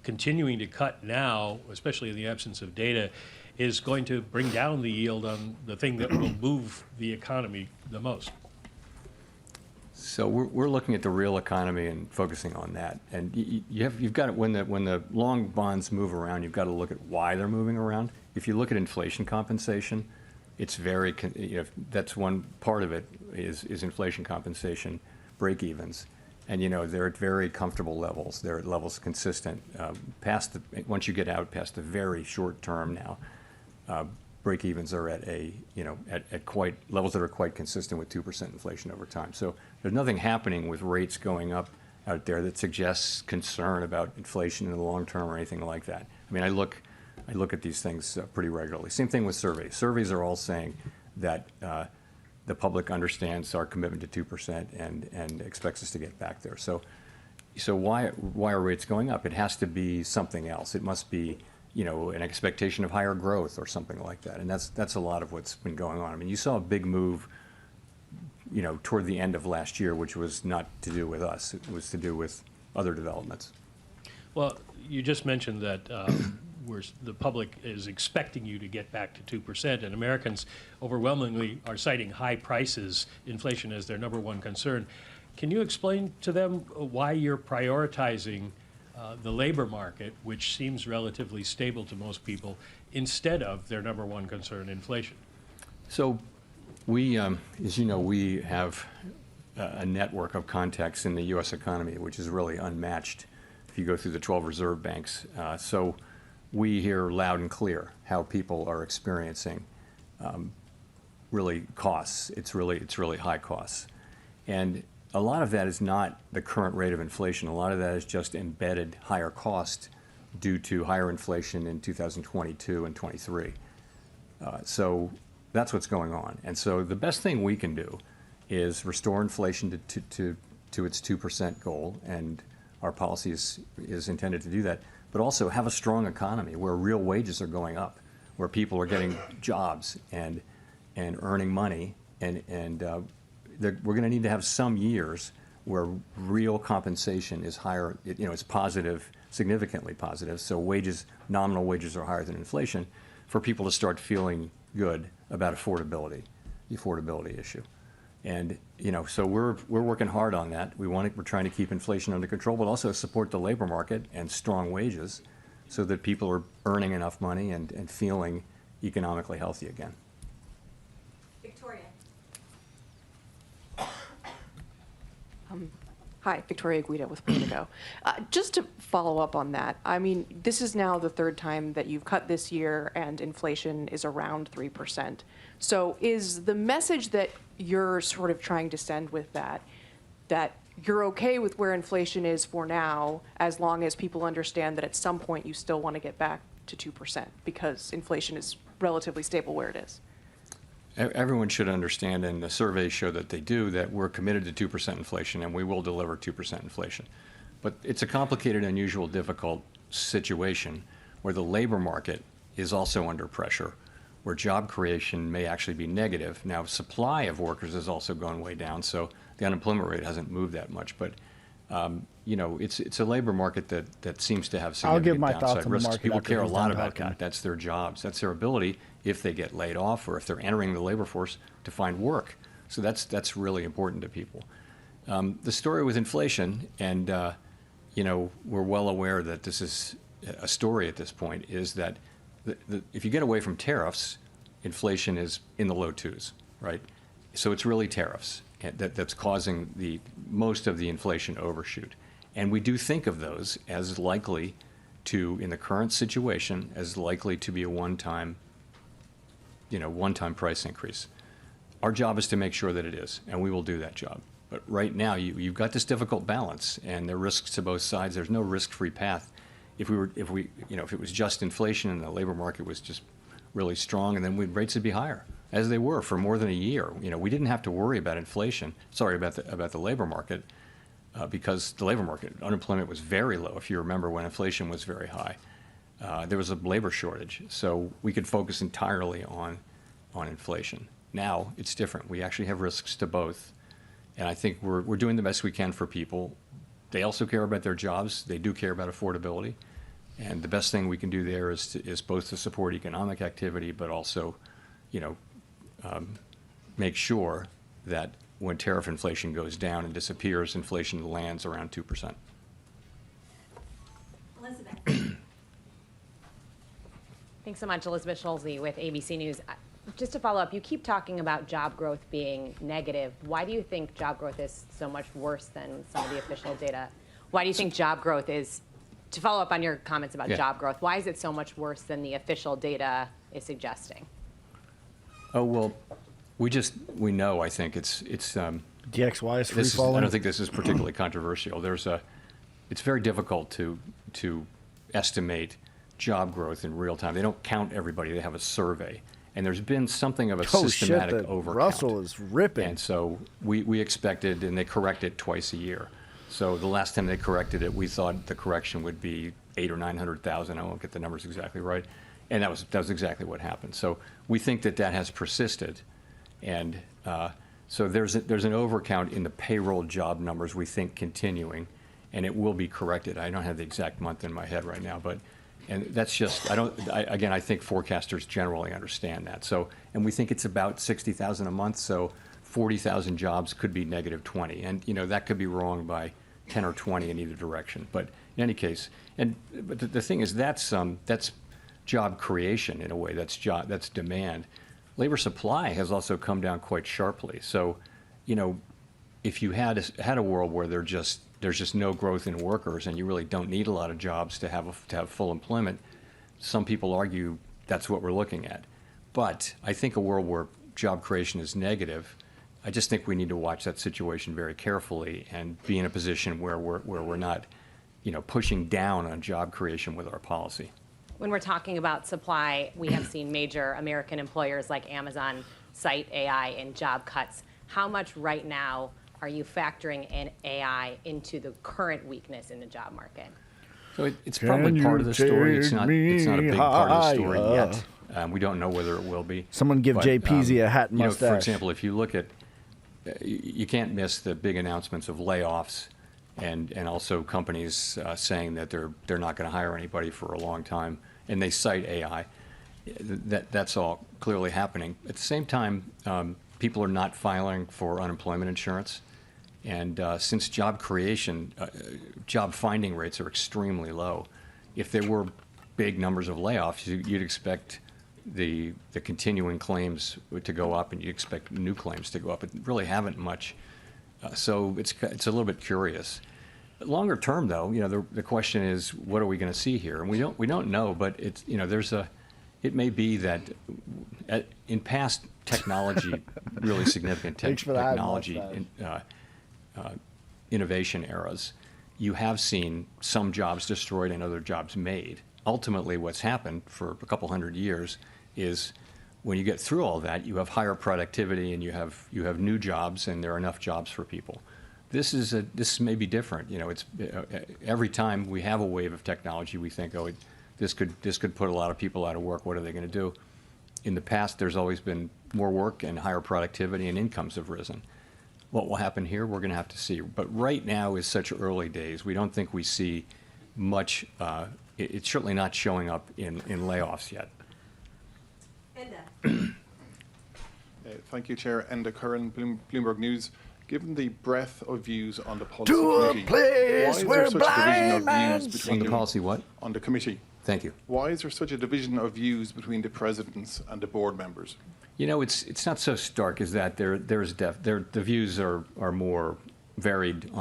continuing to cut now, especially in the absence of data, is going to bring down the yield on the thing that will move the economy the most? So we're looking at the real economy and focusing on that. And you've got when the long bonds move around, you've got to look at why they're moving around. If you look at inflation compensation, it's very that's one part of it is inflation compensation break-evens, and they're at very comfortable levels. They're at levels consistent once you get out past the very short term now. Break-evens are at at quite levels that are quite consistent with 2% inflation over time. So there's nothing happening with rates going up out there that suggests concern about inflation in the long term or anything like that. I mean, I look at these things pretty regularly. Same thing with surveys. Surveys are all saying that the public understands our commitment to 2% and expects us to get back there. So why are rates going up? It has to be something else. It must be an expectation of higher growth or something like that. And that's a lot of what's been going on. I mean, you saw a big move, toward the end of last year, which was not to do with us. It was to do with other developments. Well, you just mentioned that the public is expecting you to get back to 2%, and Americans overwhelmingly are citing high prices, inflation as their number one concern. Can you explain to them why you're prioritizing the labor market, which seems relatively stable to most people, instead of their number one concern, inflation? So we, as you know, we have a network of contacts in the U.S. economy, which is really unmatched if you go through the 12 reserve banks. So we hear loud and clear how people are experiencing really costs. It's really high costs. And a lot of that is not the current rate of inflation. A lot of that is just embedded higher cost due to higher inflation in 2022 and 23. So that's what's going on. And so the best thing we can do is restore inflation to its 2% goal, and our policy is intended to do that, but also have a strong economy where real wages are going up, where people are getting jobs and earning money, and we're going to need to have some years where real compensation is higher, it's positive, significantly positive, so nominal wages are higher than inflation, for people to start feeling good about the affordability issue. And, so we're working hard on that. We're trying to keep inflation under control, but also support the labor market and strong wages so that people are earning enough money and feeling economically healthy again. Victoria. Hi, Victoria Guida with Politico. Just to follow up on that, I mean, this is now the third time that you've cut this year and inflation is around 3%. So is the message that you're sort of trying to send with that you're okay with where inflation is for now, as long as people understand that at some point you still want to get back to 2% because inflation is relatively stable where it is? Everyone should understand, and the surveys show that they do, that we're committed to 2% inflation, and we will deliver 2% inflation. But it's a complicated, unusual, difficult situation where the labor market is also under pressure, where job creation may actually be negative. Now, supply of workers has also gone way down, so the unemployment rate hasn't moved that much. But it's a labor market that seems to have significant downside risks. People care a lot about that. That's their jobs. That's their ability, if they get laid off or if they're entering the labor force, to find work. So that's really important to people. The story with inflation, and we're well aware that this is a story at this point, is that if you get away from tariffs, inflation is in the low 2s, right? So it's really tariffs that's causing most of the inflation overshoot. And we do think of those as likely to, in the current situation, as likely to be a one-time price increase. Our job is to make sure that it is, and we will do that job. But right now, you've got this difficult balance, and there are risks to both sides. There's no risk-free path. If it was just inflation and the labor market was just really strong, and then rates would be higher, as they were for more than a year. We didn't have to worry about inflation. Sorry, about the labor market, because the labor market unemployment was very low. If you remember, when inflation was very high, there was a labor shortage, so we could focus entirely on inflation. Now it's different. We actually have risks to both, and I think we're doing the best we can for people. They also care about their jobs. They do care about affordability. And the best thing we can do there is both to support economic activity, but also, make sure that when tariff inflation goes down and disappears, inflation lands around 2%. Elizabeth. Thanks so much, Elizabeth Schulze with ABC News. Just to follow up, you keep talking about job growth being negative. Why do you think job growth is so much worse than some of the official data? Why do you think job growth is, to follow up on your comments about job growth, why is it so much worse than the official data is suggesting? Oh, well, we know, I think it's DXY is free falling. I don't think this is particularly controversial. It's very difficult to estimate job growth in real time. They don't count everybody. They have a survey. And there's been something of a systematic overcount. Russell is ripping. And so we expected, and they correct it twice a year. So the last time they corrected it, we thought the correction would be 800,000 or 900,000. I won't get the numbers exactly right. And that was exactly what happened. So we think that has persisted. And so there's an overcount in the payroll job numbers, we think, continuing. And it will be corrected. I don't have the exact month in my head right now, but and that's just, I think forecasters generally understand that. So, and we think it's about 60,000 a month, so 40,000 jobs could be negative 20. And, that could be wrong by 10 or 20 in either direction. But in any case, but the thing is, that's job creation in a way, that's demand. Labor supply has also come down quite sharply. So, if you had a world where there's just no growth in workers, and you really don't need a lot of jobs to have full employment, some people argue that's what we're looking at. But I think a world where job creation is negative, I just think we need to watch that situation very carefully and be in a position where we're not, pushing down on job creation with our policy. When we're talking about supply, we have seen major American employers like Amazon cite AI in job cuts. How much right now are you factoring in AI into the current weakness in the job market? So it's probably part of the story. It's not a big part of the story yet. We don't know whether it will be. Someone give Jay Peasy a hat and mustache. For example, if you look at, you can't miss the big announcements of layoffs and also companies saying that they're not going to hire anybody for a long time, and they cite AI. That's all clearly happening. At the same time, people are not filing for unemployment insurance. And since job creation, job finding rates are extremely low, if there were big numbers of layoffs, you'd expect the continuing claims to go up, and you expect new claims to go up. It really haven't much, so it's a little bit curious. Longer term, though, the question is, what are we going to see here? And we don't know, but it's it may be that in past technology, really significant technology innovation eras, you have seen some jobs destroyed and other jobs made. Ultimately, what's happened for a couple hundred years is when you get through all that, you have higher productivity and you have new jobs, and there are enough jobs for people. This may be different. It's every time we have a wave of technology, we think, oh, this could put a lot of people out of work. What are they going to do? In the past, there's always been more work and higher productivity, and incomes have risen. What will happen here, we're going to have to see. But right now is such early days. We don't think we see much. It's certainly not showing up in layoffs yet. Thank you, Chair. Enda Curran, Bloomberg News. Given the breadth of views on the policy committee, why is there such a division of views between the policy what? On the committee? Thank you. Why is there such a division of views between the presidents and the board members? It's not so stark as that. The views are more varied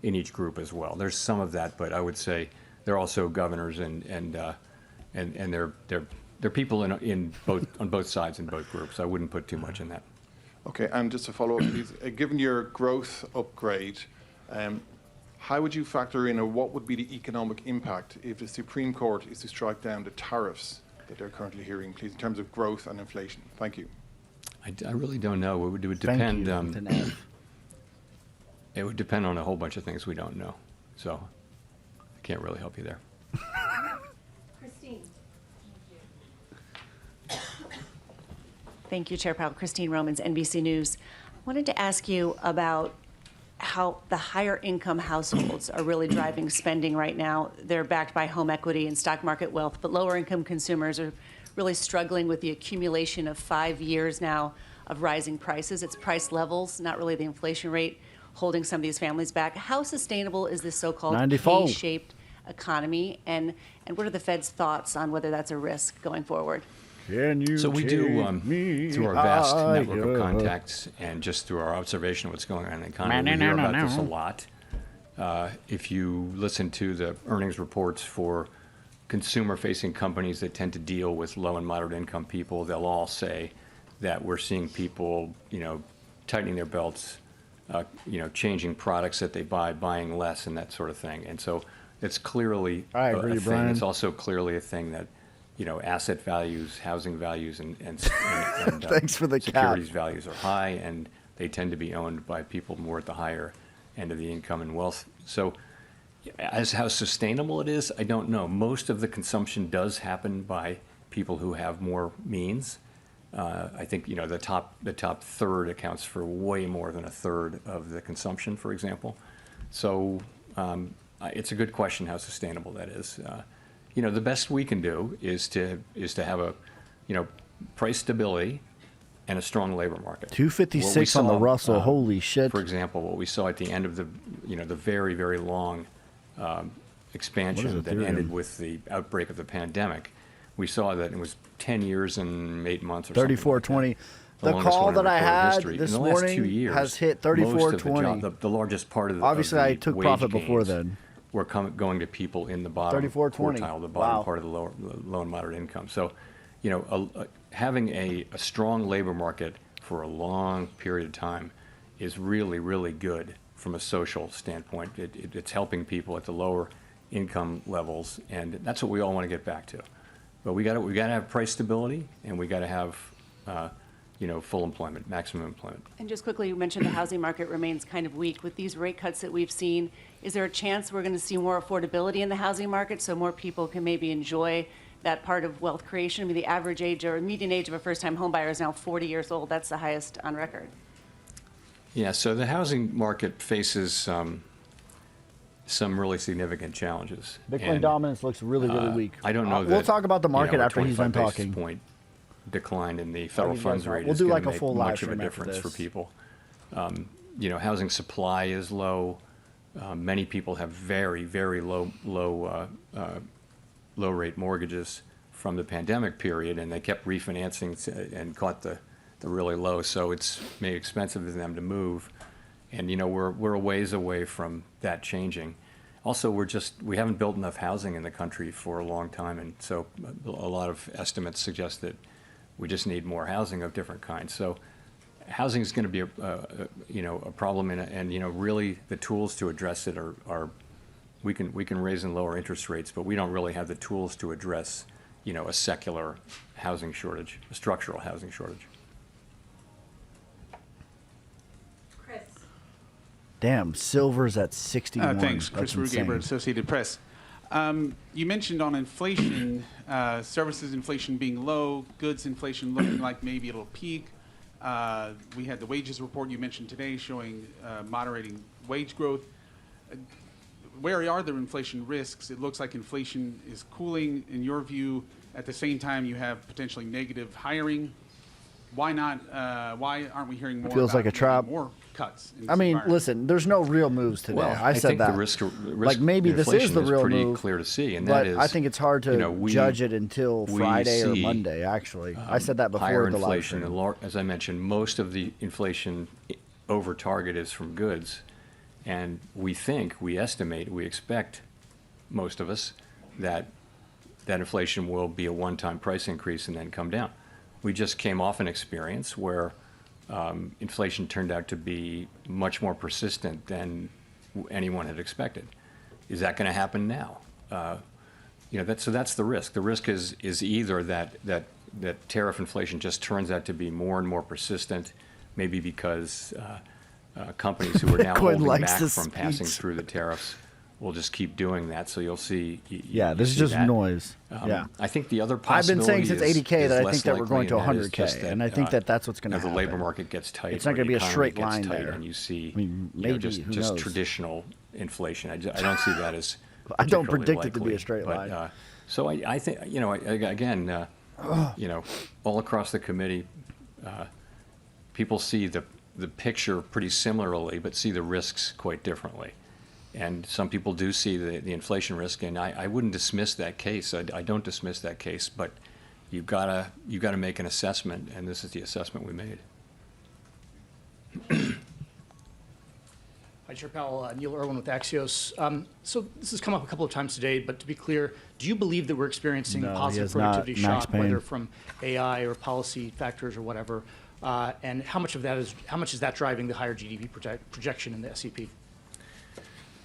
in each group as well. There's some of that, but I would say they're also governors and they're people on both sides in both groups. I wouldn't put too much in that. Okay, and just to follow up, please, given your growth upgrade, how would you factor in, or what would be the economic impact if the Supreme Court is to strike down the tariffs that they're currently hearing, please, in terms of growth and inflation? Thank you. I really don't know. It would depend. It would depend on a whole bunch of things we don't know. So I can't really help you there. Christine. Thank you, Chair Powell. Christine Romans, NBC News. I wanted to ask you about how the higher income households are really driving spending right now. They're backed by home equity and stock market wealth, but lower income consumers are really struggling with the accumulation of 5 years now of rising prices. It's price levels, not really the inflation rate, holding some of these families back. How sustainable is this so-called K-shaped economy, and what are the Fed's thoughts on whether that's a risk going forward? So we do, through our vast network of contacts and just through our observation of what's going on in the economy, we hear about this a lot. If you listen to the earnings reports for consumer-facing companies that tend to deal with low and moderate income people, they'll all say that we're seeing people, tightening their belts, changing products that they buy, buying less, and that sort of thing. And so it's clearly a thing. Brian. It's also clearly a thing that asset values, housing values, and Thanks for the securities values are high, and they tend to be owned by people more at the higher end of the income and wealth. So as how sustainable it is, I don't know. Most of the consumption does happen by people who have more means. I think the top third accounts for way more than a third of the consumption, for example. So it's a good question how sustainable that is. The best we can do is to have a price stability and a strong labor market. 256 on the Russell. Holy shit! For example, what we saw at the end of the the very, very long expansion that ended with the outbreak of the pandemic, we saw that it was 10 years and 8 months or 34.20. The call that I had this morning has hit 34.20. The largest part of the obviously I took profit before then. We're going to people in the bottom quartile, the bottom part of the low and moderate income. So, having a strong labor market for a long period of time is really, really good from a social standpoint. It's helping people at the lower income levels, and that's what we all want to get back to. But we got to have price stability, and we got to have full employment, maximum employment. And just quickly, you mentioned the housing market remains kind of weak. With these rate cuts that we've seen, is there a chance we're going to see more affordability in the housing market so more people can maybe enjoy that part of wealth creation. I mean, the average age or median age of a first-time home buyer is now 40 years old. That's the highest on record. Yeah, so the housing market faces some really significant challenges. Bitcoin And, dominance looks really, really weak. I don't know that, We'll talk about the market a after he's done 25 basis talking. point decline in the federal you guys funds know. rate We'll is do going like to a make full live much of a stream after difference for this. people. Housing supply is low. Many people have very, very low rate mortgages from the pandemic period, and they kept refinancing and caught the really low. So it's made it expensive for them to move, and we're a ways away from that changing. Also, we haven't built enough housing in the country for a long time, and so a lot of estimates suggest that we just need more housing of different kinds. So housing is going to be a problem, and really the tools to address it are we can raise and lower interest rates, but we don't really have the tools to address a secular housing shortage, a structural housing shortage. Chris. Damn, silver's at 61. Thanks, That's Chris Rugaber, insane. Associated Press. You mentioned on inflation, services inflation being low, goods inflation looking like maybe it'll peak. We had the wages report you mentioned today showing moderating wage growth. Where are the inflation risks? It looks like inflation is cooling in your view. At the same time, you have potentially negative hiring. Why not? Why aren't we hearing more? Feels about like a trap. More cuts. In I this mean, environment? listen, there's no real moves today. Well, I said think that. the risk like maybe this is inflation the real pretty move, clear to see, and but that is, I think it's hard to judge it until we Friday or see, Monday. Actually, I said that before higher the live inflation. stream. And as I mentioned, most of the inflation over target is from goods, and we estimate, we expect, most of us, that inflation will be a one-time price increase and then come down. We just came off an experience where inflation turned out to be much more persistent than anyone had expected. Is that going to happen now? So that's the risk. The risk is either that tariff inflation just turns out to be more and more persistent, maybe because companies who are now holding back from passing through the tariffs will just keep doing that. So you'll see. Yeah, this is just noise. Yeah, I think the other I've been possibility saying since is 80K that I less think that we're likely, going to and that is 100K, just and I think that's what's going to as happen. the labor market gets tight, It's not or going to the be a economy straight gets line tight, there. and you see, I mean, maybe, just who knows? traditional inflation. I don't see that as. I don't particularly predict it to be likely, a straight but, line. So I think again, all across the committee, people see the picture pretty similarly, but see the risks quite differently. And some people do see the inflation risk, and I wouldn't dismiss that case. I don't dismiss that case, but you've got to make an assessment, and this is the assessment we made. Hi, Chair Powell. Neil Irwin with Axios. So this has come up a couple of times today, but to be clear, do you believe that we're experiencing a positive productivity shock, whether from AI or policy factors or whatever? And how much is that driving the higher GDP projection in the SEP?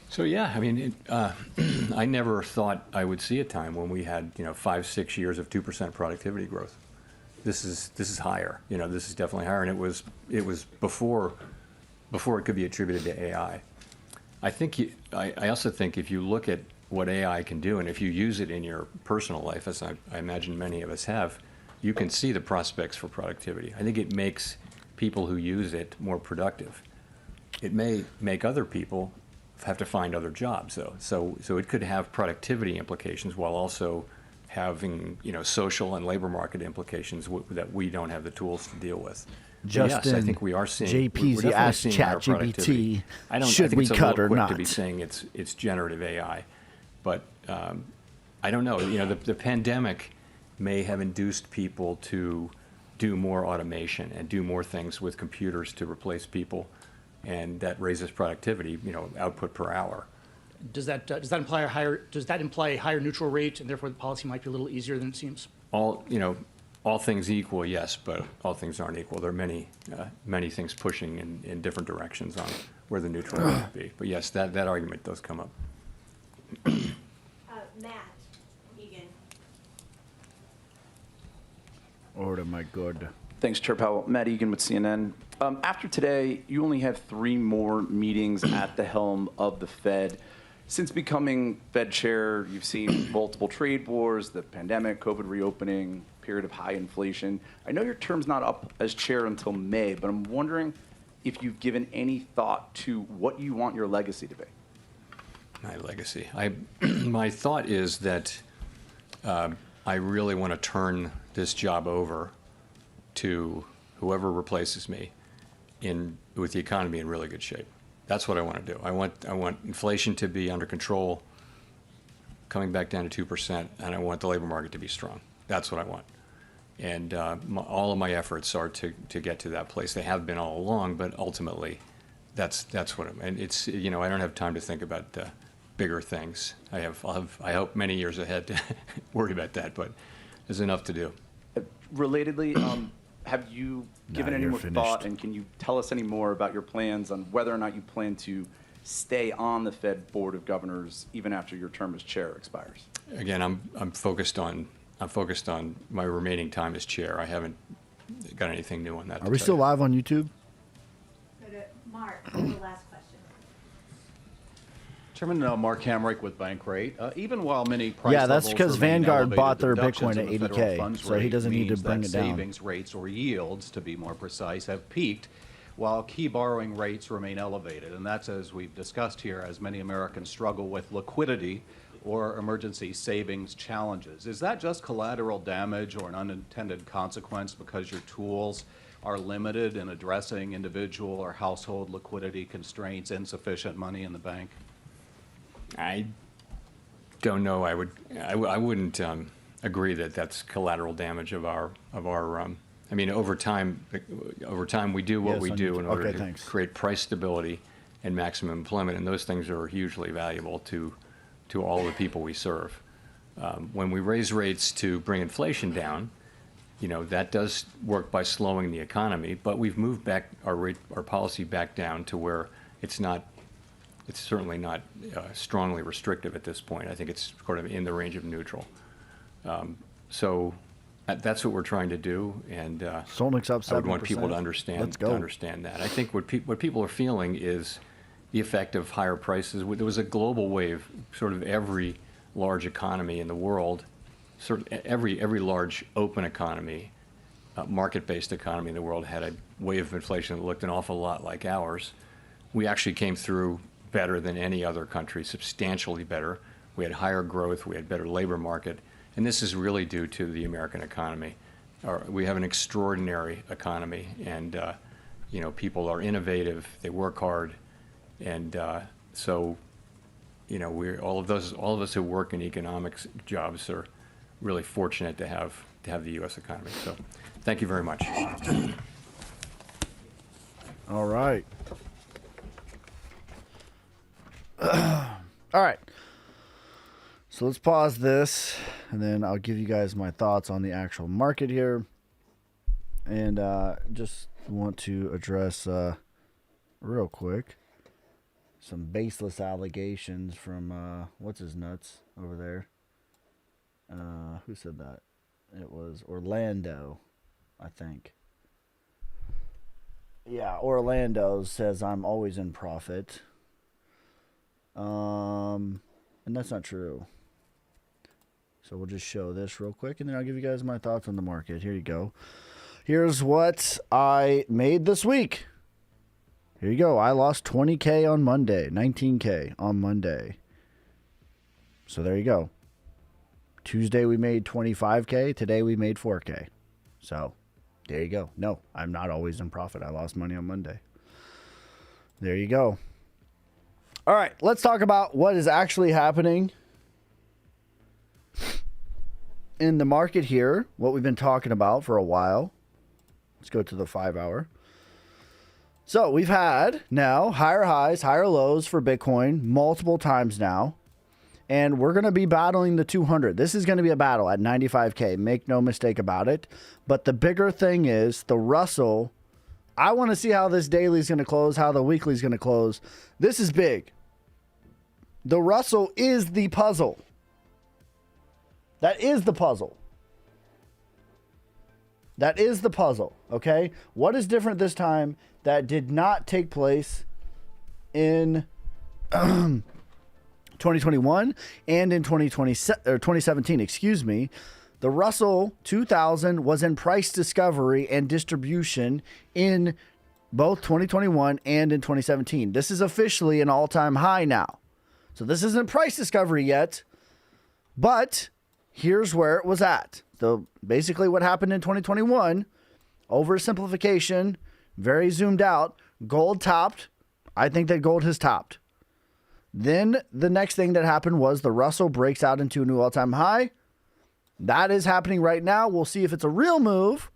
So yeah, I mean, I never thought I would see a time when we had 5-6 years of 2% productivity growth. This is higher. This is definitely higher, and it was before it could be attributed to AI. I also think if you look at what AI can do, and if you use it in your personal life, as I imagine many of us have, you can see the prospects for productivity. I think it makes people who use it more productive. It may make other people have to find other jobs, though. So it could have productivity implications while also having social and labor market implications that we don't have the tools to deal with. Justin, yes, I think we are seeing. JP's we're asked definitely seeing higher productivity. ChatGPT, should we cut or not? To be saying it's generative AI, but I don't know. The pandemic may have induced people to do more automation and do more things with computers to replace people, and that raises productivity. Output per hour. Does that imply a higher neutral rate, and therefore the policy might be a little easier than it seems? All things equal, yes, but all things aren't equal. There are many things pushing in different directions on where the neutral rate would be. But yes, that argument does come up. Matt Egan. Oh my God. Thanks, Chair Powell. Matt Egan with CNN. After today, you only have 3 more meetings at the helm of the Fed. Since becoming Fed chair, you've seen multiple trade wars, the pandemic, COVID reopening, period of high inflation. I know your term's not up as chair until May, but I'm wondering if you've given any thought to what you want your legacy to be. My legacy. My thought is that I really want to turn this job over to whoever replaces me with the economy in really good shape. That's what I want to do. I want inflation to be under control, coming back down to 2%, and I want the labor market to be strong. That's what I want. And all of my efforts are to get to that place. They have been all along, but ultimately, that's what I'm. And it's I don't have time to think about bigger things. I hope many years ahead to worry about that, but there's enough to do. Relatedly, have you given any more thought, and can you tell us any more about your plans on whether or not you plan to stay on the Fed Board of Governors even after your term as chair expires? Again, I'm focused on my remaining time as chair. I haven't got anything new on that. Are we still live on YouTube? Go to Mark for the last question. Chairman, Mark Hamrick with Bankrate. Even while many price yeah, that's because Vanguard bought their deductions Bitcoin in at the federal 80K, funds so he rate doesn't need to means bring that it down. savings rates, or yields, to be more precise, have peaked, while key borrowing rates remain elevated. And that's, as we've discussed here, as many Americans struggle with liquidity or emergency savings challenges. Is that just collateral damage or an unintended consequence because your tools are limited in addressing individual or household liquidity constraints, insufficient money in the bank? I don't know. I wouldn't agree that that's collateral damage of our. I mean, over time we do what we do in order to create price stability and maximum employment, and those things are hugely valuable to all the people we serve. When we raise rates to bring inflation down, that does work by slowing the economy, but we've moved back our policy back down to where it's certainly not strongly restrictive at this point. I think it's sort of in the range of neutral. So that's what we're trying to do, and I would want people to understand that. I think what people are feeling is the effect of higher prices. There was a global wave. Sort of every large economy in the world, every large open economy, market-based economy in the world had a wave of inflation that looked an awful lot like ours. We actually came through better than any other country, substantially better. We had higher growth, we had better labor market, and this is really due to the American economy. We have an extraordinary economy, and people are innovative, they work hard, and so all of us who work in economics jobs are really fortunate to have the U.S. economy. So, thank you very much. All right. All right. So let's pause this, and then I'll give you guys my thoughts on the actual market here. And just want to address real quick some baseless allegations from what's his nuts over there. Who said that? It was Orlando, I think. Yeah, Orlando says I'm always in profit. And that's not true. So we'll just show this real quick, and then I'll give you guys my thoughts on the market. Here you go. Here's what I made this week. Here you go. I lost 20K on Monday, 19K on Monday. So there you go. Tuesday we made 25K. Today we made 4K. So there you go. No, I'm not always in profit. I lost money on Monday. There you go. All right, let's talk about what is actually happening in the market here, what we've been talking about for a while. Let's go to the 5 hour. So we've had now higher highs, higher lows for Bitcoin multiple times now, and we're going to be battling the 200. This is going to be a battle at 95K. Make no mistake about it. But the bigger thing is the Russell. I want to see how this daily is going to close, how the weekly is going to close. This is big. The Russell is the puzzle. That is the puzzle. That is the puzzle, okay? What is different this time that did not take place in 2021 and in 2017, excuse me, the Russell 2000 was in price discovery and distribution in both 2021 and in 2017. This is officially an all-time high now. So this isn't price discovery yet, but here's where it was at. So basically what happened in 2021, oversimplification, very zoomed out, gold topped. I think that gold has topped. Then the next thing that happened was the Russell breaks out into a new all-time high. That is happening right now. We'll see if it's a real move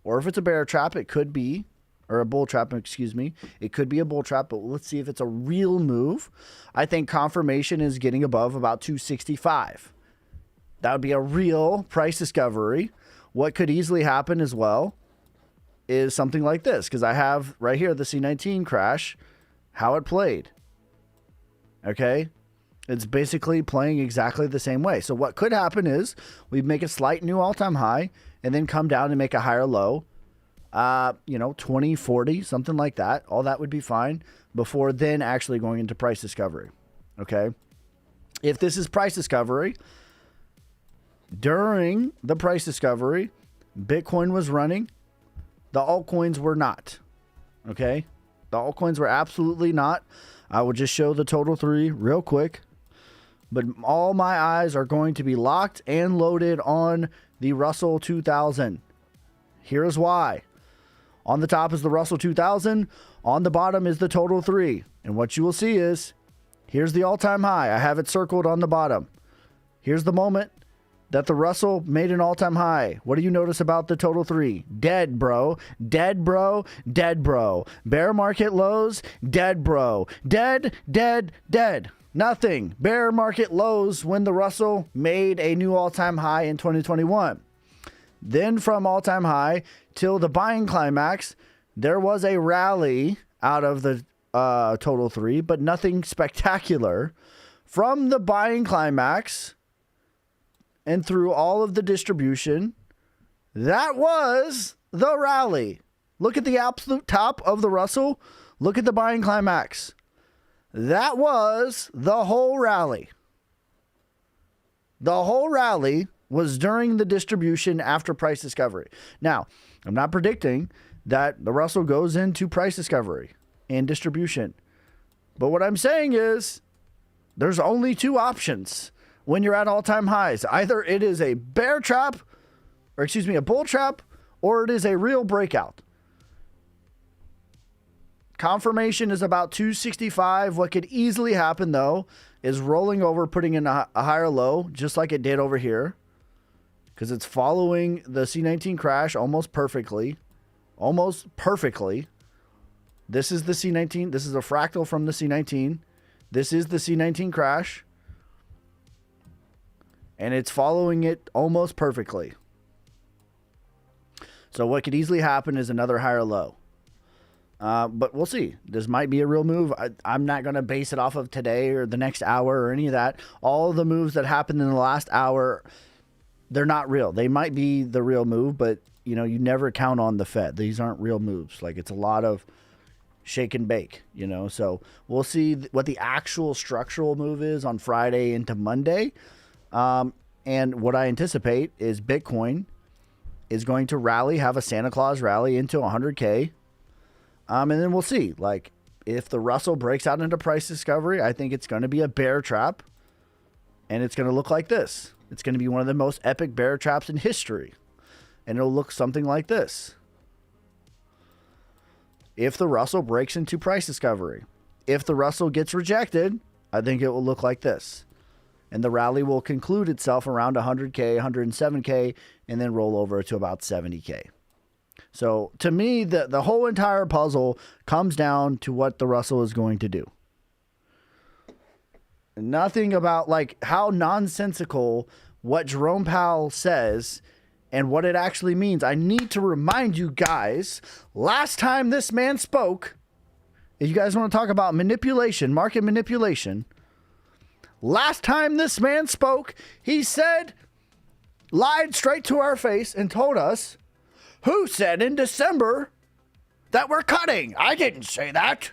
or if it's a bear trap. It could be, or a bull trap, excuse me. It could be a bull trap, but let's see if it's a real move. I think confirmation is getting above about 265. That would be a real price discovery. What could easily happen as well is something like this, because I have right here the C19 crash, how it played. Okay? It's basically playing exactly the same way. So what could happen is we make a slight new all-time high and then come down and make a higher low. 20, 40, something like that. All that would be fine before then actually going into price discovery. Okay? If this is price discovery, during the price discovery, Bitcoin was running. The altcoins were not. Okay? The altcoins were absolutely not. I will just show the total 3 real quick. But all my eyes are going to be locked and loaded on the Russell 2000. Here's why. On the top is the Russell 2000. On the bottom is the total 3. And what you will see is, here's the all-time high. I have it circled on the bottom. Here's the moment that the Russell made an all-time high. What do you notice about the total 3? Dead, bro. Dead, bro. Dead, bro. Bear market lows. Dead, bro. Dead, dead, dead. Nothing. Bear market lows when the Russell made a new all-time high in 2021. Then from all-time high till the buying climax, there was a rally out of the total 3, but nothing spectacular. From the buying climax and through all of the distribution, that was the rally. Look at the absolute top of the Russell. Look at the buying climax. That was the whole rally. The whole rally was during the distribution after price discovery. Now, I'm not predicting that the Russell goes into price discovery and distribution. But what I'm saying is there's only 2 options when you're at all-time highs. Either it is a bear trap, or excuse me, a bull trap, or it is a real breakout. Confirmation is about 265. What could easily happen, though, is rolling over, putting in a higher low, just like it did over here, because it's following the C19 crash almost perfectly. Almost perfectly. This is the C19. This is a fractal from the C19. This is the C19 crash. And it's following it almost perfectly. So what could easily happen is another higher low. But we'll see. This might be a real move. I'm not going to base it off of today or the next hour or any of that. All of the moves that happened in the last hour, they're not real. They might be the real move, but you never count on the Fed. These aren't real moves. Like, it's a lot of shake and bake, So we'll see what the actual structural move is on Friday into Monday. And what I anticipate is Bitcoin is going to rally, have a Santa Claus rally into 100K. And then we'll see, like, if the Russell breaks out into price discovery, I think it's going to be a bear trap, and it's going to look like this. It's going to be one of the most epic bear traps in history, and it'll look something like this. If the Russell breaks into price discovery, if the Russell gets rejected, I think it will look like this, and the rally will conclude itself around 100K, 107K, and then roll over to about 70K. So to me, the whole entire puzzle comes down to what the Russell is going to do. Nothing about like how nonsensical what Jerome Powell says and what it actually means. I need to remind you guys, last time this man spoke, if you guys want to talk about manipulation, market manipulation, last time this man spoke, he said, lied straight to our face and told us, who said in December that we're cutting? I didn't say that.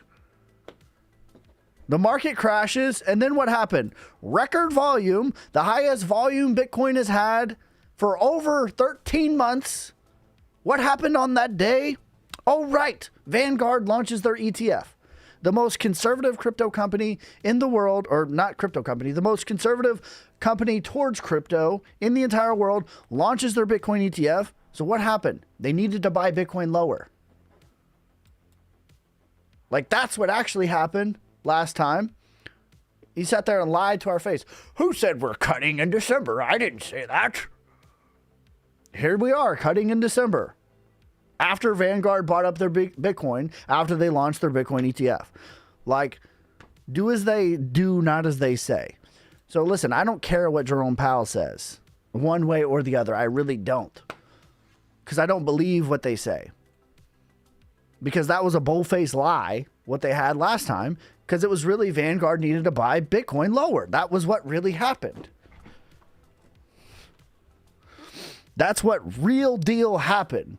The market crashes, and then what happened? Record volume, the highest volume Bitcoin has had for over 13 months. What happened on that day? Oh, right. Vanguard launches their ETF. The most conservative crypto company in the world, or not crypto company, the most conservative company towards crypto in the entire world launches their Bitcoin ETF. So what happened? They needed to buy Bitcoin lower. Like, that's what actually happened last time. He sat there and lied to our face. Who said we're cutting in December? I didn't say that. Here we are, cutting in December. After Vanguard bought up their Bitcoin, after they launched their Bitcoin ETF. Like, do as they do, not as they say. So listen, I don't care what Jerome Powell says, one way or the other. I really don't. Because I don't believe what they say. Because that was a bold-faced lie, what they had last time. Because it was really Vanguard needed to buy Bitcoin lower. That was what really happened. That's what real deal happened.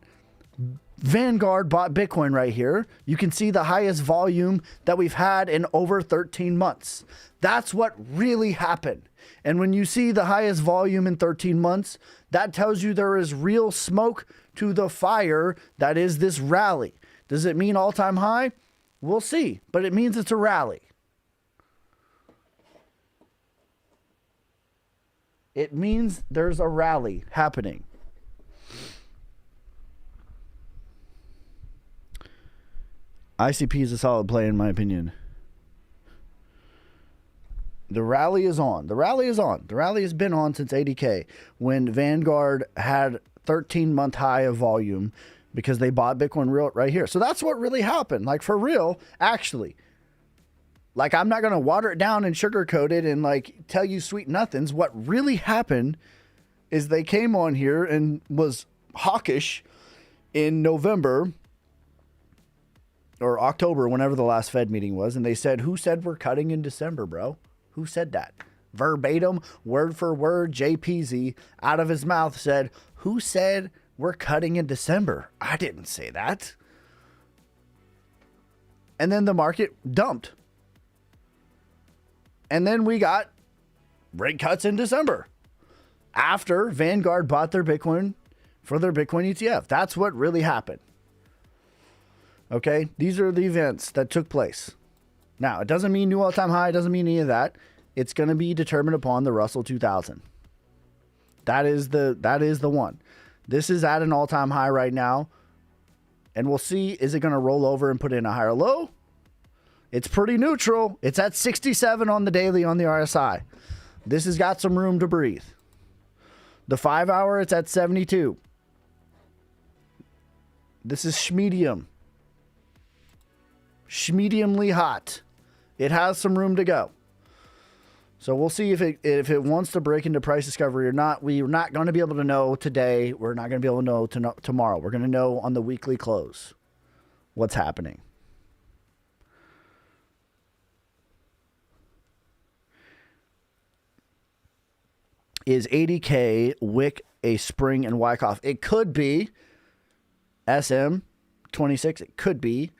Vanguard bought Bitcoin right here. You can see the highest volume that we've had in over 13 months. That's what really happened. And when you see the highest volume in 13 months, that tells you there is real smoke to the fire that is this rally. Does it mean all-time high? We'll see, but it means it's a rally. It means there's a rally happening. ICP is a solid play in my opinion. The rally is on. The rally is on. The rally has been on since 80K when Vanguard had 13-month high of volume because they bought Bitcoin real right here. So that's what really happened. Like, for real, actually. Like, I'm not going to water it down and sugarcoat it and like tell you sweet nothings. What really happened is they came on here and was hawkish in November or October, whenever the last Fed meeting was, and they said, who said we're cutting in December, bro? Who said that? Verbatim, word for word, JPZ out of his mouth said, who said we're cutting in December? I didn't say that. And then the market dumped. And then we got rate cuts in December after Vanguard bought their Bitcoin for their Bitcoin ETF. That's what really happened. Okay, these are the events that took place. Now, it doesn't mean new all-time high. It doesn't mean any of that. It's going to be determined upon the Russell 2000. That is the one. This is at an all-time high right now. And we'll see, is it going to roll over and put in a higher low? It's pretty neutral. It's at 67 on the daily on the RSI. This has got some room to breathe. The 5 hour, it's at 72. This is schmedium. Schmediumly hot. It has some room to go. So we'll see if it wants to break into price discovery or not. We're not going to be able to know today. We're not going to be able to know tomorrow. We're going to know on the weekly close what's happening. Is 80K wick a spring in Wyckoff? It could be. SM26, it could be.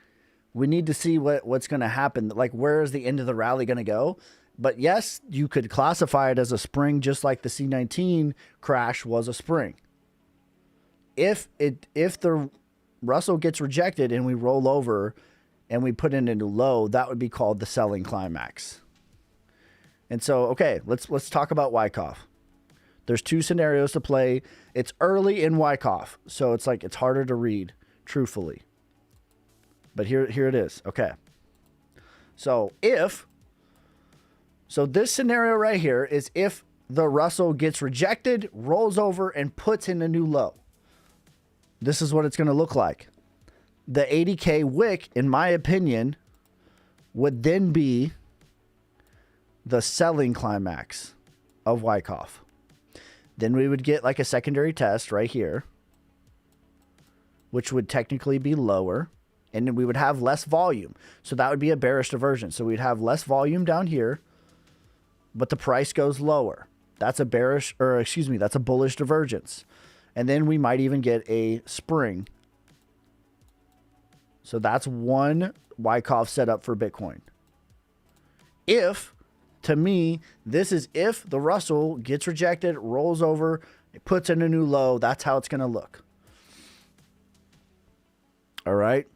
We need to see what's going to happen. Like, where is the end of the rally going to go? But yes, you could classify it as a spring just like the C19 crash was a spring. If the Russell gets rejected and we roll over and we put in a new low, that would be called the selling climax. And so, okay, let's talk about Wyckoff. There's two scenarios to play. It's early in Wyckoff, so it's like it's harder to read truthfully. But here it is. Okay. So this scenario right here is if the Russell gets rejected, rolls over, and puts in a new low. This is what it's going to look like. The 80K wick, in my opinion, would then be the selling climax of Wyckoff. Then we would get like a secondary test right here, which would technically be lower. And then we would have less volume. So that would be a bearish divergence. So we'd have less volume down here, but the price goes lower. That's a that's a bullish divergence. And then we might even get a spring. So that's one Wyckoff setup for Bitcoin. if, to me, this is if the Russell gets rejected, rolls over, it puts in a new low. That's how it's going to look. All right.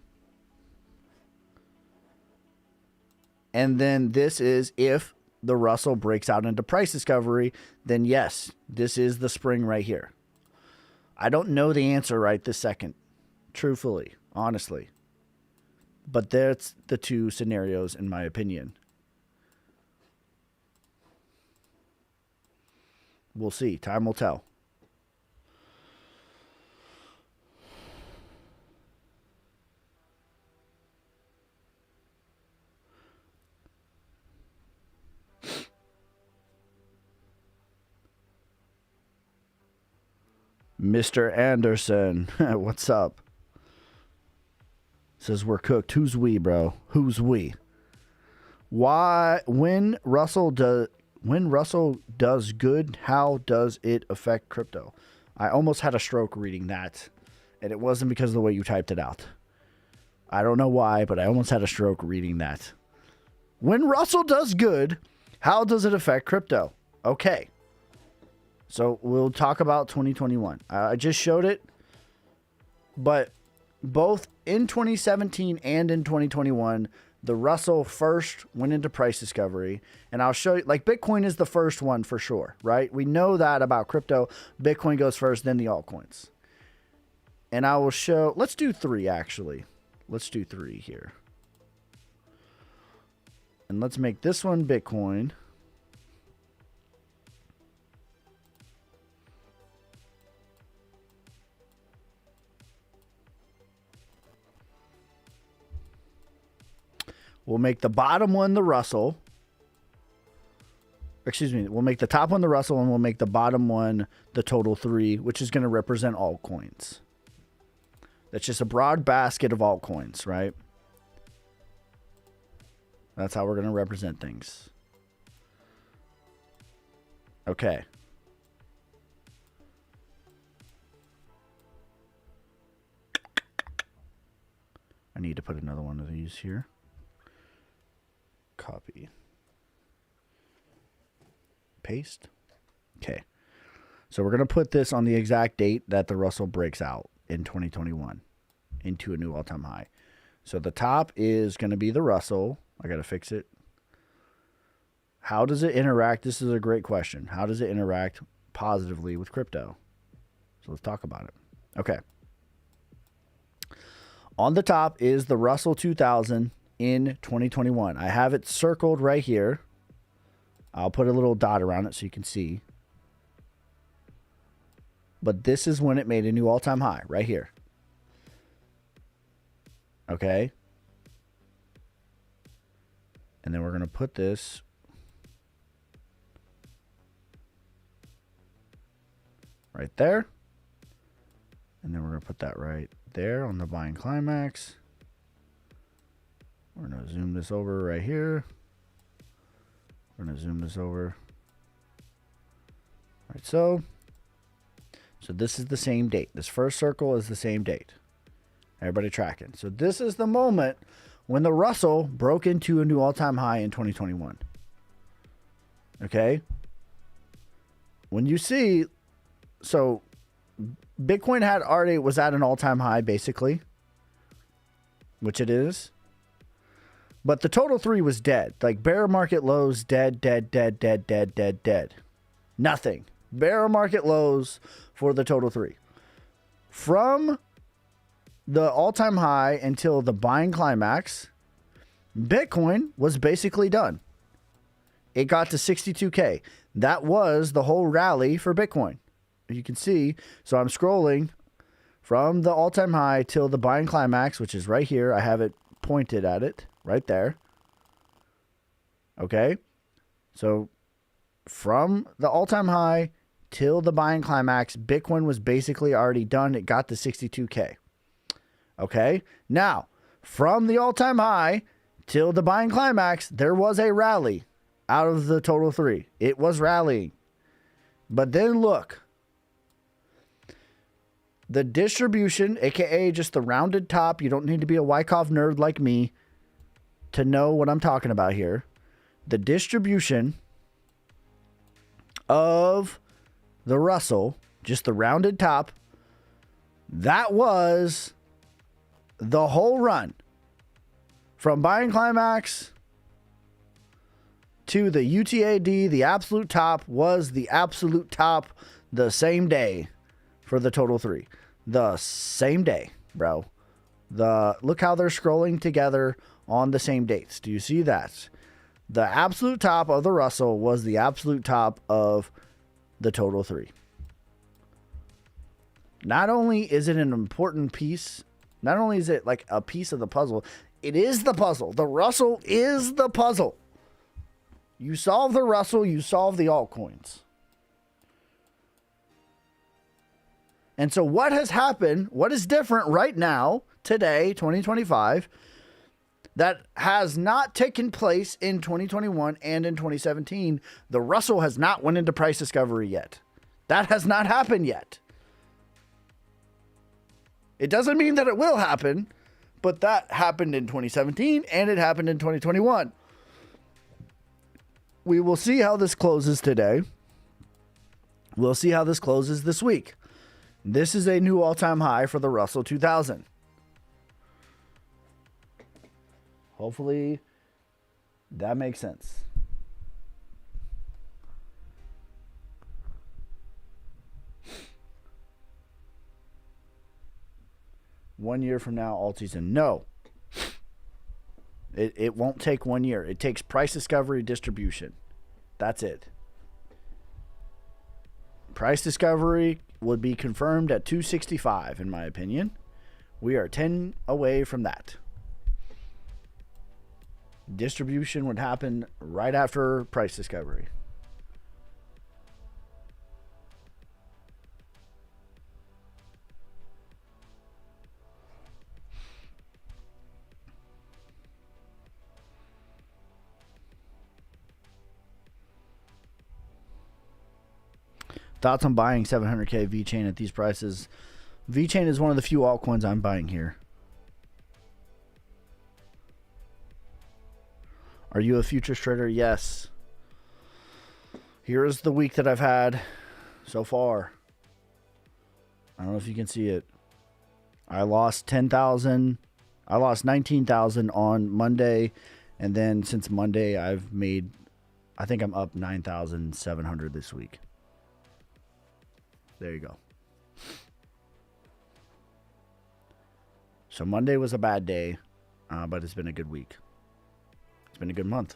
And then this is if the Russell breaks out into price discovery, then yes, this is the spring right here. I don't know the answer right this second, truthfully, honestly. But that's the two scenarios in my opinion. We'll see. Time will tell. Mr. Anderson, what's up? Says we're cooked. Who's we, bro? Who's we? Why when Russell does good, how does it affect crypto? I almost had a stroke reading that, and it wasn't because of the way you typed it out. I don't know why, but I almost had a stroke reading that. When Russell does good, how does it affect crypto? Okay. So we'll talk about 2021. I just showed it, but both in 2017 and in 2021, the Russell first went into price discovery. And I'll show you, like Bitcoin is the first one for sure, right? We know that about crypto. Bitcoin goes first, then the altcoins. And I will show, let's do 3 actually. Let's do 3 here. And let's make this one Bitcoin. We'll make the bottom one the Russell. Excuse me. We'll make the top one the Russell, and we'll make the bottom one the total 3, which is going to represent altcoins. That's just a broad basket of altcoins, right? That's how we're going to represent things. Okay. I need to put another one of these here. Copy. Paste. Okay. So we're going to put this on the exact date that the Russell breaks out in 2021 into a new all-time high. So the top is going to be the Russell. I got to fix it. How does it interact? This is a great question. How does it interact positively with crypto? So let's talk about it. Okay. On the top is the Russell 2000 in 2021. I have it circled right here. I'll put a little dot around it so you can see. But this is when it made a new all-time high, right here. Okay. And then we're going to put this right there. And then we're going to put that right there on the buying climax. We're going to zoom this over right here. We're going to zoom this over. Right, so this is the same date. This first circle is the same date. Everybody tracking. So this is the moment when the Russell broke into a new all-time high in 2021. Okay? When you see, so Bitcoin was at an all-time high basically, which it is. But the total 3 was dead. Like bear market lows, dead. Nothing. Bear market lows for the total 3. From the all-time high until the buying climax, Bitcoin was basically done. It got to 62K. That was the whole rally for Bitcoin. You can see, so I'm scrolling from the all-time high till the buying climax, which is right here. I have it pointed at it right there. Okay. So from the all-time high till the buying climax, Bitcoin was basically already done. It got to 62K. Okay. Now, from the all-time high till the buying climax, there was a rally out of the total 3. It was rallying. But then look. The distribution, aka just the rounded top, you don't need to be a Wyckoff nerd like me to know what I'm talking about here. the distribution of the Russell, just the rounded top, that was the whole run from buying climax to the UTAD. The absolute top was the absolute top the same day for the total 3. The same day, bro. Look how they're scrolling together on the same dates. Do you see that? The absolute top of the Russell was the absolute top of the total 3. Not only is it an important piece, not only is it like a piece of the puzzle, it is the puzzle. The Russell is the puzzle. You solve the Russell, you solve the altcoins. And so what has happened, what is different right now, today, 2025, that has not taken place in 2021 and in 2017? The Russell has not went into price discovery yet. That has not happened yet. It doesn't mean that it will happen, but that happened in 2017 and it happened in 2021. We will see how this closes today. We'll see how this closes this week. This is a new all-time high for the Russell 2000. Hopefully that makes sense. One year from now, alt season. No. It won't take 1 year. It takes price discovery, distribution. That's it. Price discovery would be confirmed at 265, in my opinion. We are 10 away from that. Distribution would happen right after price discovery. Thoughts on buying 700K VeChain at these prices? VeChain is one of the few altcoins I'm buying here. Are you a futures trader? Yes. Here is the week that I've had so far. I don't know if you can see it. I lost 10,000. I lost 19,000 on Monday. And then since Monday, I've made, I think I'm up 9,700 this week. There you go. So Monday was a bad day, but it's been a good week. It's been a good month.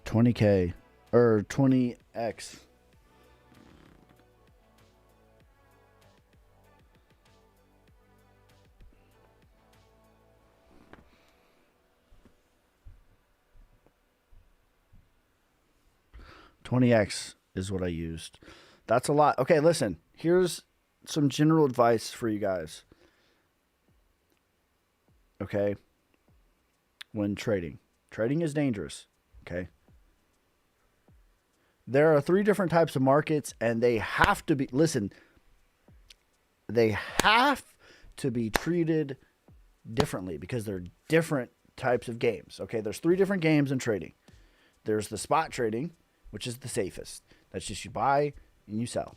$20K or 20x. $20x is what I used. That's a lot. Okay, listen. Here's some general advice for you guys. Okay? When trading. Trading is dangerous. Okay? There are 3 different types of markets, and they have to be, listen, they have to be treated differently because they're different types of games. Okay? There's 3 different games in trading. There's the spot trading, which is the safest. That's just you buy and you sell.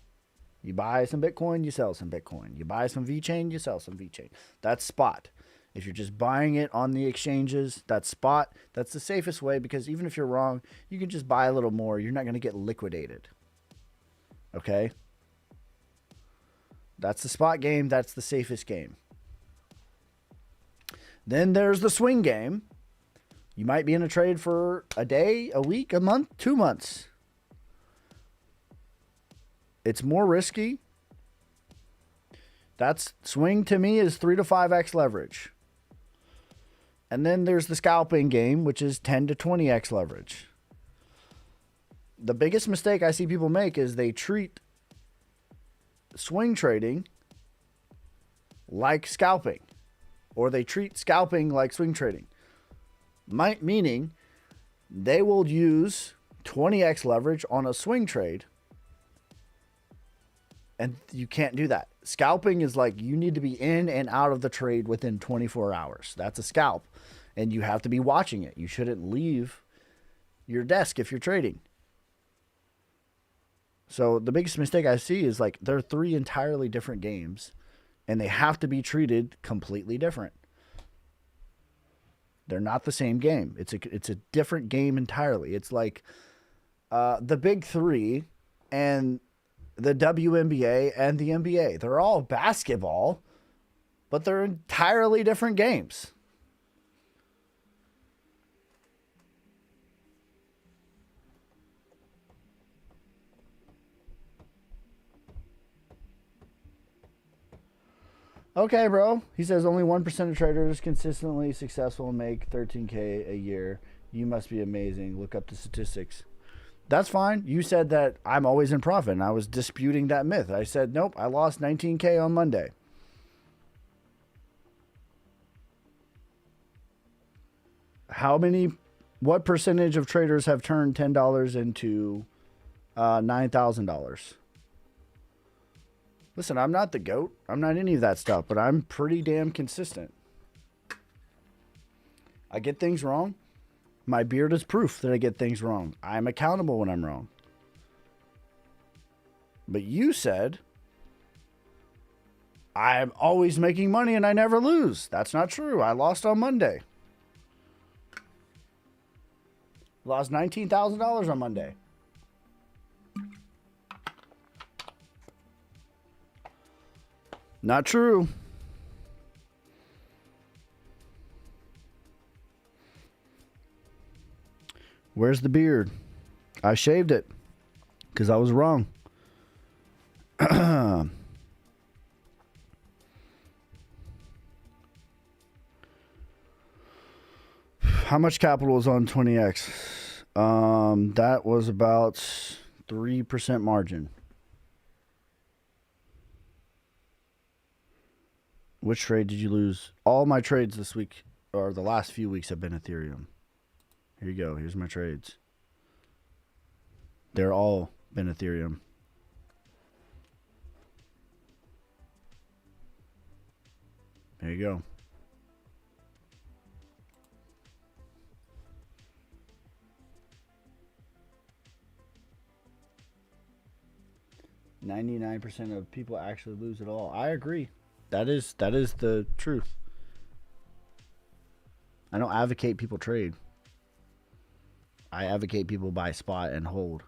You buy some Bitcoin, you sell some Bitcoin. You buy some VeChain, you sell some VeChain. That's spot. If you're just buying it on the exchanges, that's spot. That's the safest way because even if you're wrong, you can just buy a little more. You're not going to get liquidated. Okay? That's the spot game. That's the safest game. Then there's the swing game. You might be in a trade for a day, a week, a month, 2 months. It's more risky. That's swing to me is 3 to 5x leverage. And then there's the scalping game, which is 10 to 20x leverage. The biggest mistake I see people make is they treat swing trading like scalping, or they treat scalping like swing trading. Meaning they will use 20x leverage on a swing trade, and you can't do that. scalping is like you need to be in and out of the trade within 24 hours. That's a scalp. And you have to be watching it. You shouldn't leave your desk if you're trading. So the biggest mistake I see is like they're 3 entirely different games and they have to be treated completely different. They're not the same game. It's a different game entirely. It's like the big 3 and the WNBA and the NBA. They're all basketball, but they're entirely different games. Okay, bro. He says only 1% of traders consistently successful and make $13K a year. You must be amazing. Look up the statistics. That's fine. You said that I'm always in profit, and I was disputing that myth. I said, nope, I lost 19K on Monday. What percentage of traders have turned $10 into $9,000? Listen, I'm not the GOAT. I'm not any of that stuff, but I'm pretty damn consistent. I get things wrong. My beard is proof that I get things wrong. I'm accountable when I'm wrong. But you said, I'm always making money and I never lose. That's not true. I lost on Monday. Lost $19,000 on Monday. Not true. Where's the beard? I shaved it because I was wrong. How much capital is on 20x? That was about 3% margin. Which trade did you lose? All my trades this week, or the last few weeks, have been Ethereum. Here you go. Here's my trades. They're all been Ethereum. There you go. %99 of people actually lose it all. I agree. That is the truth. I don't advocate people trade. I advocate people buy spot and hold.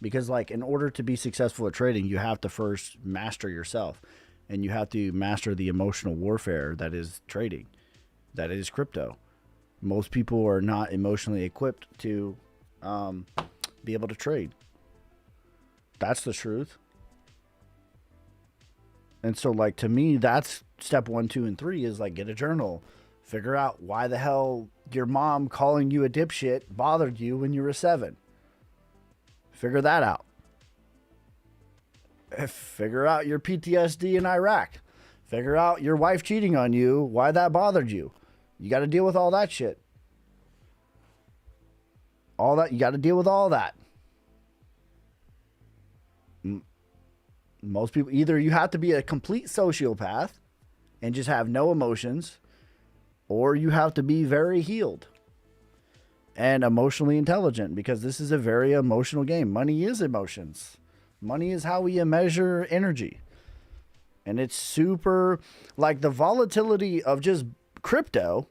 Because like in order to be successful at trading, you have to first master yourself. And you have to master the emotional warfare that is trading. That is crypto. Most people are not emotionally equipped to be able to trade. That's the truth. And so, like, to me, that's step 1, 2, and 3 is, like, get a journal. Figure out why the hell your mom calling you a dipshit bothered you when you were 7. Figure that out. Figure out your PTSD in Iraq. Figure out your wife cheating on you, why that bothered you. You got to deal with all that shit. All that, you got to deal with all that. Most people, either you have to be a complete sociopath and just have no emotions, or you have to be very healed and emotionally intelligent, because this is a very emotional game. Money is emotions. Money is how we measure energy. And it's super, like the volatility of just crypto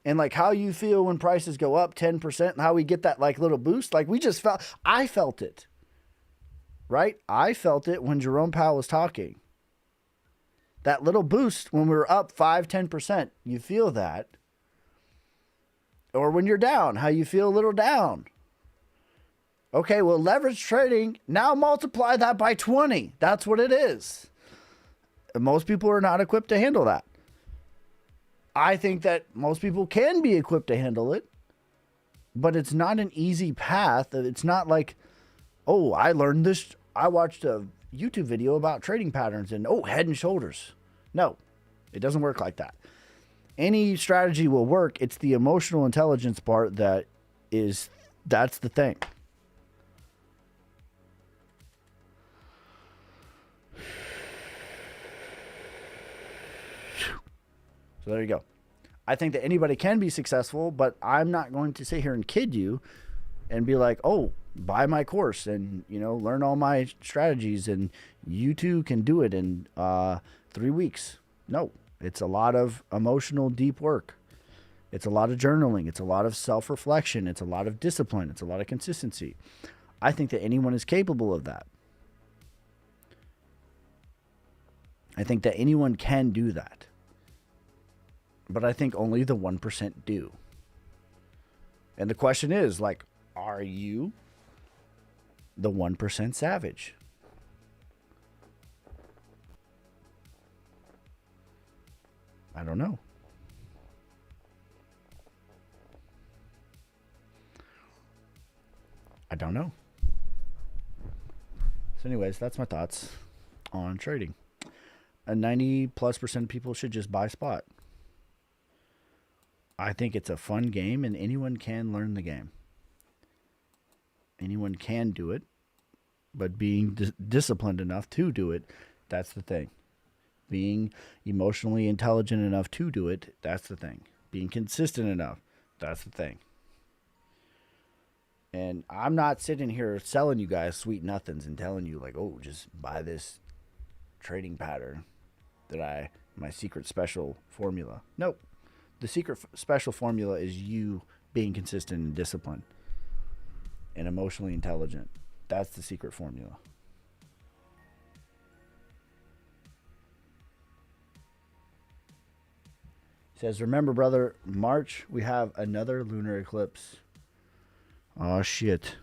and like how you feel when prices go up 10% and how we get that like little boost. Like we just I felt it. Right? I felt it when Jerome Powell was talking. That little boost when we were up 5-10%, you feel that. Or when you're down, how you feel a little down. Okay, well, leverage trading, now multiply that by 20. That's what it is. And most people are not equipped to handle that. I think that most people can be equipped to handle it, but it's not an easy path. It's not like, oh, I learned this. I watched a YouTube video about trading patterns and, oh, head and shoulders. No, it doesn't work like that. Any strategy will work. It's the emotional intelligence part that's the thing. So there you go. I think that anybody can be successful, but I'm not going to sit here and kid you and be like, oh, buy my course and, learn all my strategies and you too can do it in 3 weeks. No, it's a lot of emotional, deep work. It's a lot of journaling. It's a lot of self-reflection. It's a lot of discipline. It's a lot of consistency. I think that anyone is capable of that. I think that anyone can do that. But I think only the 1% do. And the question is, are you the 1% savage? I don't know. I don't know. So anyways, that's my thoughts on trading. And 90+% of people should just buy spot. I think it's a fun game and anyone can learn the game. Anyone can do it, but being disciplined enough to do it, that's the thing. Being emotionally intelligent enough to do it, that's the thing. Being consistent enough, that's the thing. And I'm not sitting here selling you guys sweet nothings and telling you just buy this trading pattern my secret special formula. Nope. The secret special formula is you being consistent and disciplined and emotionally intelligent. That's the secret formula. Says, remember, brother, March, we have another lunar eclipse. Oh, shit.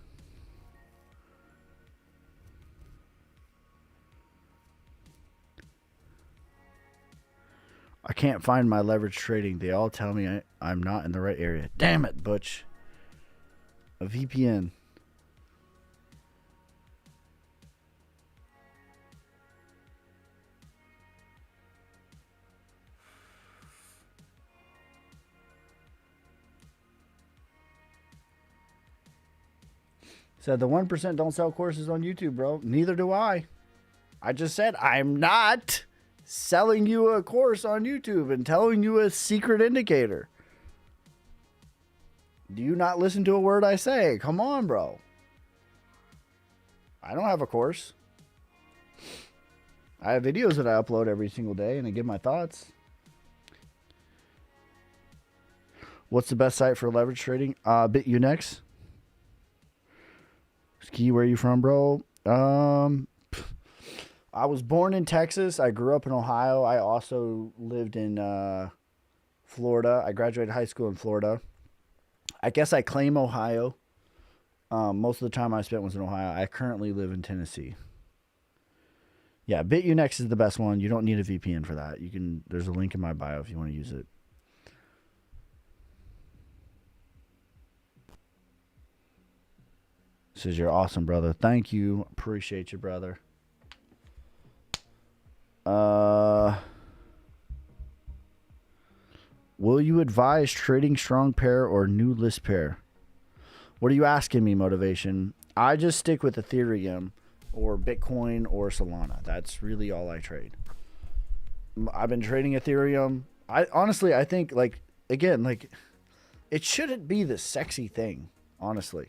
I can't find my leverage trading. They all tell me I'm not in the right area. Damn it, Butch. A VPN. Said the 1% don't sell courses on YouTube, bro. Neither do I. I just said I'm not selling you a course on YouTube and telling you a secret indicator. Do you not listen to a word I say? Come on, bro. I don't have a course. I have videos that I upload every single day and I give my thoughts. What's the best site for leverage trading? BitUnex. Ski, where are you from, bro? I was born in Texas. I grew up in Ohio. I also lived in Florida. I graduated high school in Florida. I guess I claim Ohio. Most of the time I spent was in Ohio. I currently live in Tennessee. Yeah, BitUnex is the best one. You don't need a VPN for that. There's a link in my bio if you want to use it. Says you're awesome, brother. Thank you. Appreciate you, brother. Will you advise trading strong pair or new list pair? What are you asking me, Motivation? I just stick with Ethereum or Bitcoin or Solana. That's really all I trade. I've been trading Ethereum. I think it shouldn't be the sexy thing, honestly.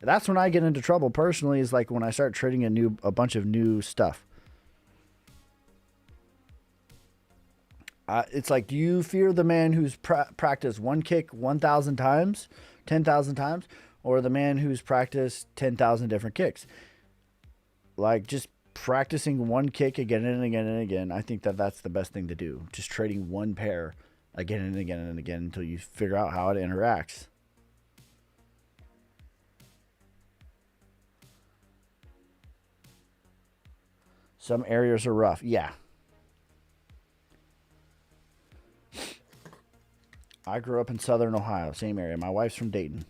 That's when I get into trouble personally, is when I start trading a bunch of new stuff. It's do you fear the man who's practiced one kick 1,000 times, 10,000 times, or the man who's practiced 10,000 different kicks? Just practicing one kick again and again and again, I think that's the best thing to do. Just trading one pair again and again and again until you figure out how it interacts. Some areas are rough. Yeah. I grew up in southern Ohio, same area. My wife's from Dayton.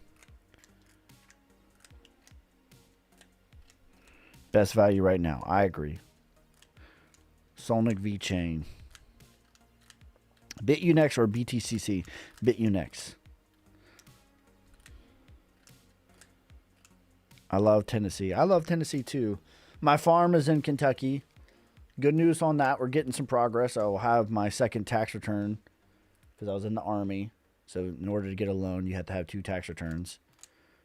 Best value right now. I agree. Solnic V-Chain. BitUnex or BTCC? BitUnex. I love Tennessee. I love Tennessee too. My farm is in Kentucky. Good news on that. We're getting some progress. I will have my second tax return because I was in the Army. So in order to get a loan, you had to have 2 tax returns.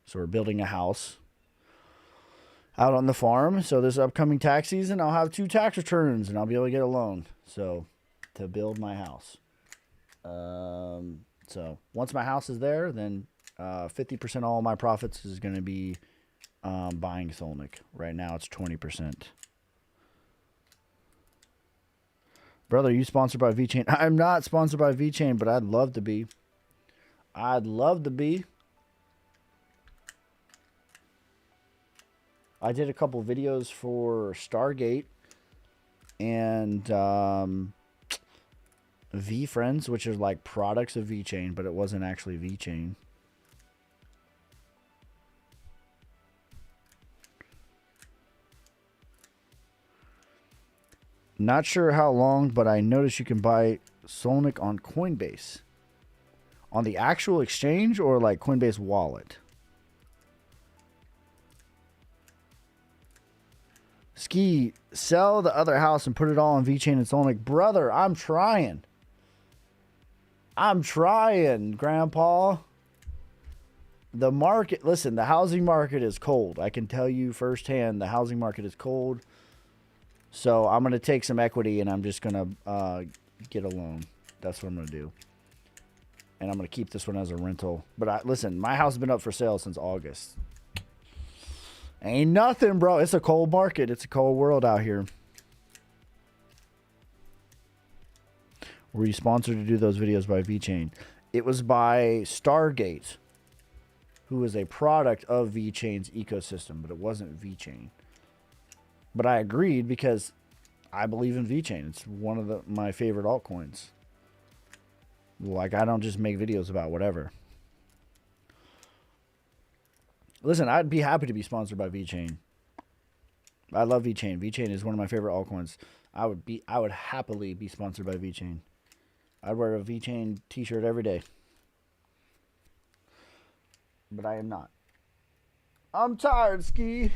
So we're building a house out on the farm. So this upcoming tax season, I'll have 2 tax returns and I'll be able to get a loan. So to build my house. So once my house is there, then 50% of all my profits is going to be buying Solnic. Right now it's 20%. Brother, are you sponsored by VeChain? I'm not sponsored by VeChain, but I'd love to be. I'd love to be. I did a couple videos for Stargate and VFriends, which are like products of VeChain, but it wasn't actually VeChain. Not sure how long, but I noticed you can buy Solnic on Coinbase. On the actual exchange or like Coinbase wallet? Ski, sell the other house and put it all on VeChain and Solnic. Brother, I'm trying. I'm trying, Grandpa. The market, listen, the housing market is cold. I can tell you firsthand, the housing market is cold. So I'm going to take some equity and I'm just going to get a loan. That's what I'm going to do. And I'm going to keep this one as a rental. But listen, my house has been up for sale since August. Ain't nothing, bro. It's a cold market. It's a cold world out here. Were you sponsored to do those videos by VeChain? It was by Stargate, who is a product of VeChain's ecosystem, but it wasn't VeChain. But I agreed because I believe in VeChain. It's one of my favorite altcoins. Like, I don't just make videos about whatever. Listen, I'd be happy to be sponsored by VeChain. I love VeChain. VeChain is one of my favorite altcoins. I would happily be sponsored by VeChain. I'd wear a VeChain t-shirt every day. But I am not. I'm tired, Ski.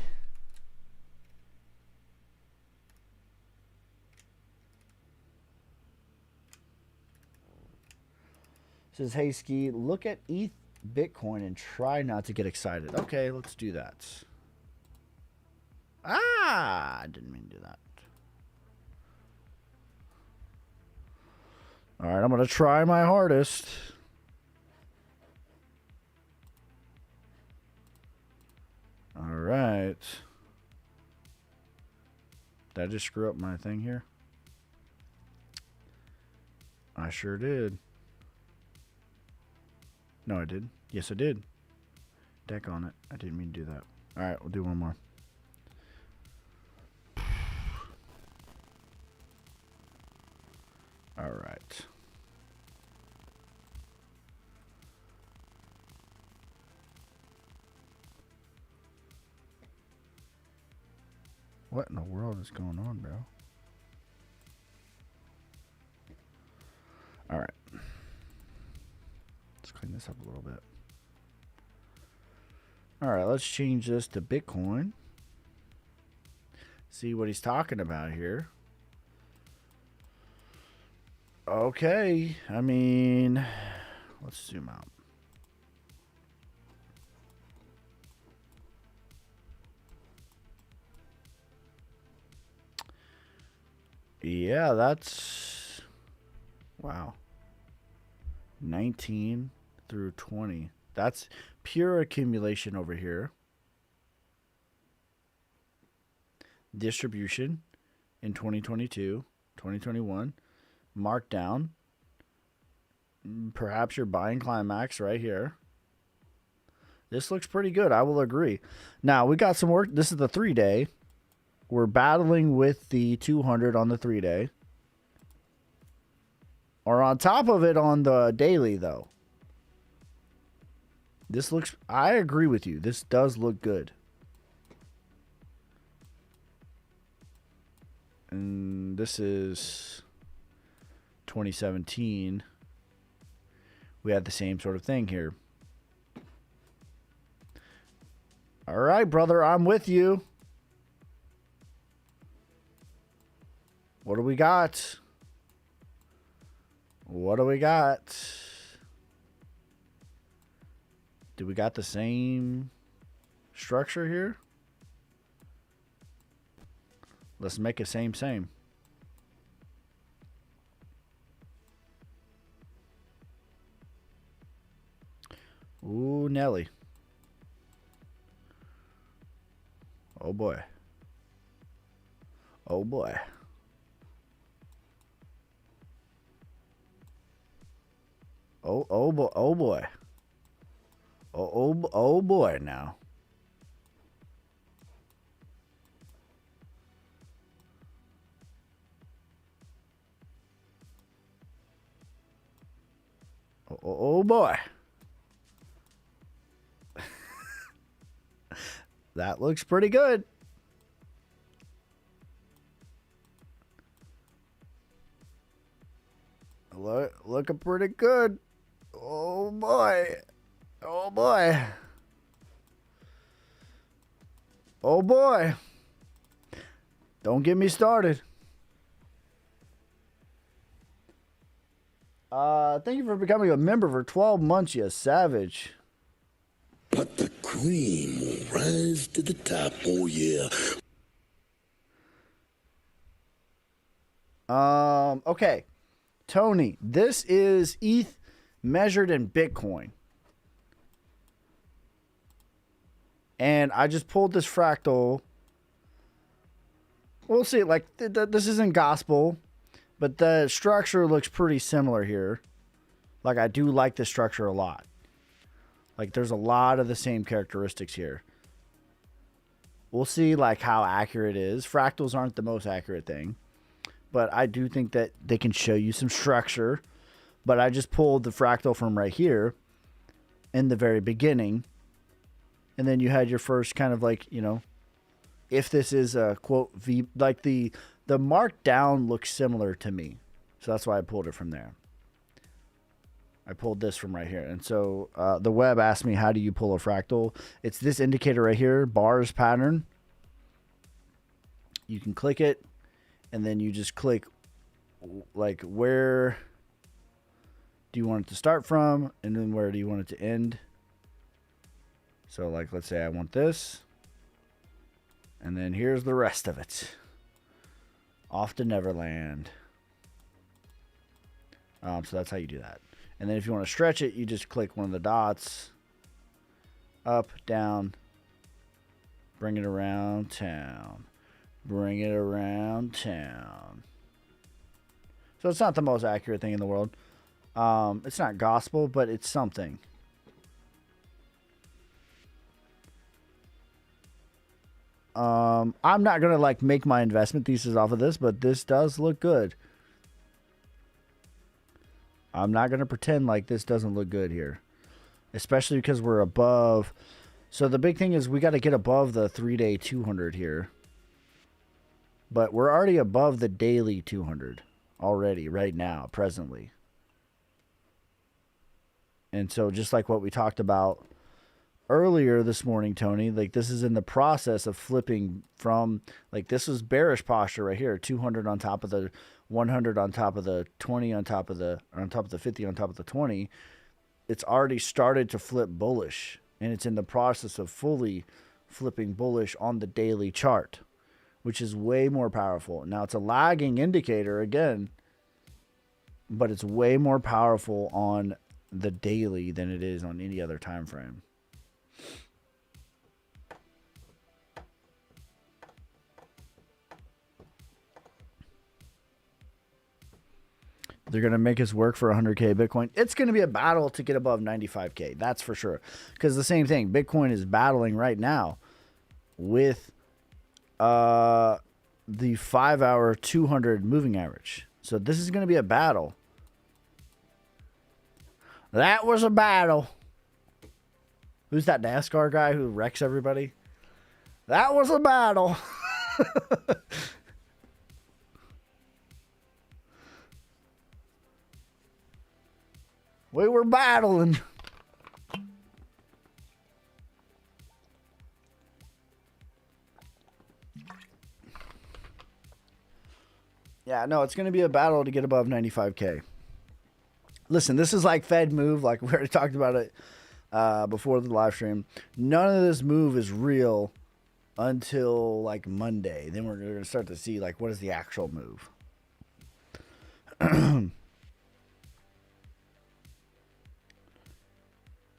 Says, hey, Ski, look at ETH Bitcoin and try not to get excited. Okay, let's do that. I didn't mean to do that. All right, I'm going to try my hardest. All right. Did I just screw up my thing here? I sure did. No, I did. Yes, I did. Deck on it. I didn't mean to do that. All right, we'll do one more. All right. What in the world is going on, bro? All right. Let's clean this up a little bit. All right, let's change this to Bitcoin. See what he's talking about here. Okay, I mean, let's zoom out. Yeah, that's, wow. 19 through 20. That's pure accumulation over here. Distribution in 2022, 2021. Markdown. Perhaps your buying climax right here. This looks pretty good. I will agree. Now, we got some work. This is the 3-day. We're battling with the 200 on the 3-day. Or on top of it on the daily, though. This looks, I agree with you. This does look good. And this is 2017. We had the same sort of thing here. All right, brother, I'm with you. What do we got? What do we got? Do we got the same structure here? Let's make it same. Ooh, Nelly. Oh boy. Oh boy. Oh boy. Oh boy. Oh boy now. Oh boy. That looks pretty good. Looking pretty good. Oh boy. Oh boy. Oh boy. Don't get me started. Thank you for becoming a member for 12 months, you savage. But the cream will rise to the top, oh yeah. Okay. Tony, this is ETH measured in Bitcoin. And I just pulled this fractal. We'll see. Like, this isn't gospel, but the structure looks pretty similar here. Like, I do like the structure a lot. Like, there's a lot of the same characteristics here. We'll see, like, how accurate it is. Fractals aren't the most accurate thing. But I do think that they can show you some structure. But I just pulled the fractal from right here in the very beginning. And then you had your first kind of like, you know, if this is a quote V, like the markdown looks similar to me. So that's why I pulled it from there. I pulled this from right here. And so the web asked me, how do you pull a fractal? It's this indicator right here, bars pattern. You can click it. And then you just click, like, where do you want it to start from? And then where do you want it to end? So, like, let's say I want this. And then here's the rest of it. Off to Neverland. So that's how you do that. And then if you want to stretch it, you just click one of the dots. Up, down. Bring it around town. Bring it around town. So it's not the most accurate thing in the world. It's not gospel, but it's something. I'm not going to like make my investment thesis off of this, but this does look good. I'm not going to pretend like this doesn't look good here. Especially because we're above. So the big thing is we got to get above the 3-day 200 here. But we're already above the daily 200 already right now, presently. And so just like what we talked about earlier this morning, Tony, like this is in the process of flipping from, like this was bearish posture right here, 200 on top of the 100 on top of the 20 on top of the 50 on top of the 20. It's already started to flip bullish, and it's in the process of fully flipping bullish on the daily chart, which is way more powerful. Now, it's a lagging indicator, again, but it's way more powerful on the daily than it is on any other time frame. They're going to make us work for 100K Bitcoin. It's going to be a battle to get above 95K. That's for sure. Because the same thing, Bitcoin is battling right now with the 5-hour 200 moving average. So this is going to be a battle. That was a battle. Who's that NASCAR guy who wrecks everybody? That was a battle. We were battling. Yeah, no, it's going to be a battle to get above 95K. listen, this is like Fed move. Like we already talked about it before the live stream. None of this move is real until like Monday. Then we're going to start to see like what is the actual move.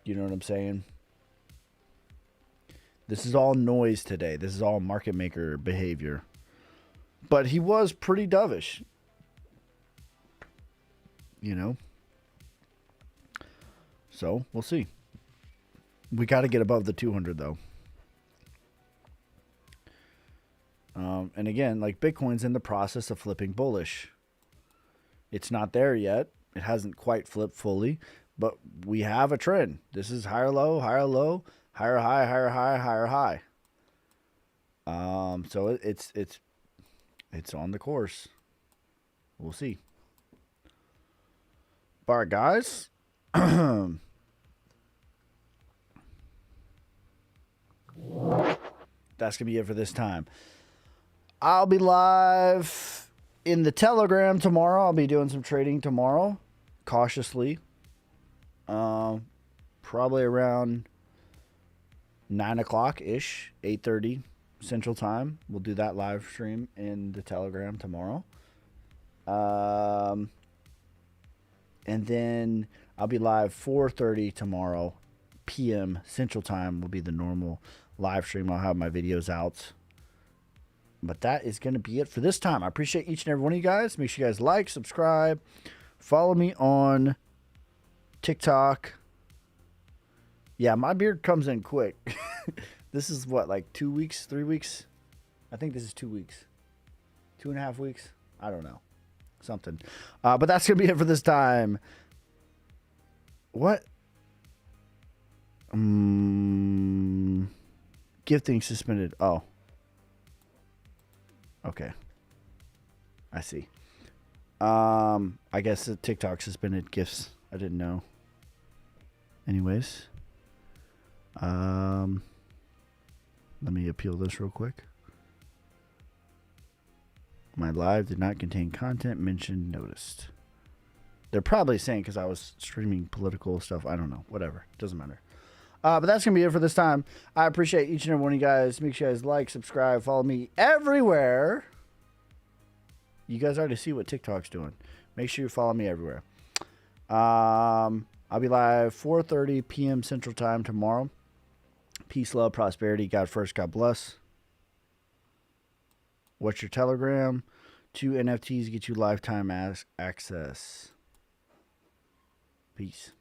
You know what I'm saying? This is all noise today. This is all market maker behavior. But he was pretty dovish. You know? So, we'll see. We got to get above the 200, though. And again, like Bitcoin's in the process of flipping bullish. It's not there yet. It hasn't quite flipped fully. But we have a trend. This is higher low, higher low, higher high, higher high, higher high. So it's on the course. We'll see. All right, guys. That's gonna be it for this time. I'll be live in the Telegram tomorrow. I'll be doing some trading tomorrow, cautiously. Probably around 9 o'clock ish, 8:30 Central Time. We'll do that live stream in the Telegram tomorrow. And then I'll be live 4:30 tomorrow p.m. Central Time will be the normal live stream. I'll have my videos out. But that is going to be it for this time. I appreciate each and every one of you guys. Make sure you guys like, subscribe, follow me on TikTok. Yeah, my beard comes in quick. This is what, like 2 weeks, 3 weeks? I think this is 2 weeks. 2.5 weeks? I don't know. Something. But that's going to be it for this time. What? Gifting suspended. Oh. Okay. I see. I guess the TikTok suspended gifts. I didn't know. Anyways. Let me appeal this real quick. My live did not contain content mentioned noticed. They're probably saying because I was streaming political stuff. I don't know. Whatever. Doesn't matter. But that's going to be it for this time. I appreciate each and every one of you guys. Make sure you guys like, subscribe, follow me everywhere. You guys already see what TikTok's doing. Make sure you follow me everywhere. I'll be live 4:30 p.m. Central Time tomorrow. Peace, love, prosperity. God first, God bless. What's your Telegram? 2 NFTs get you lifetime access. Peace.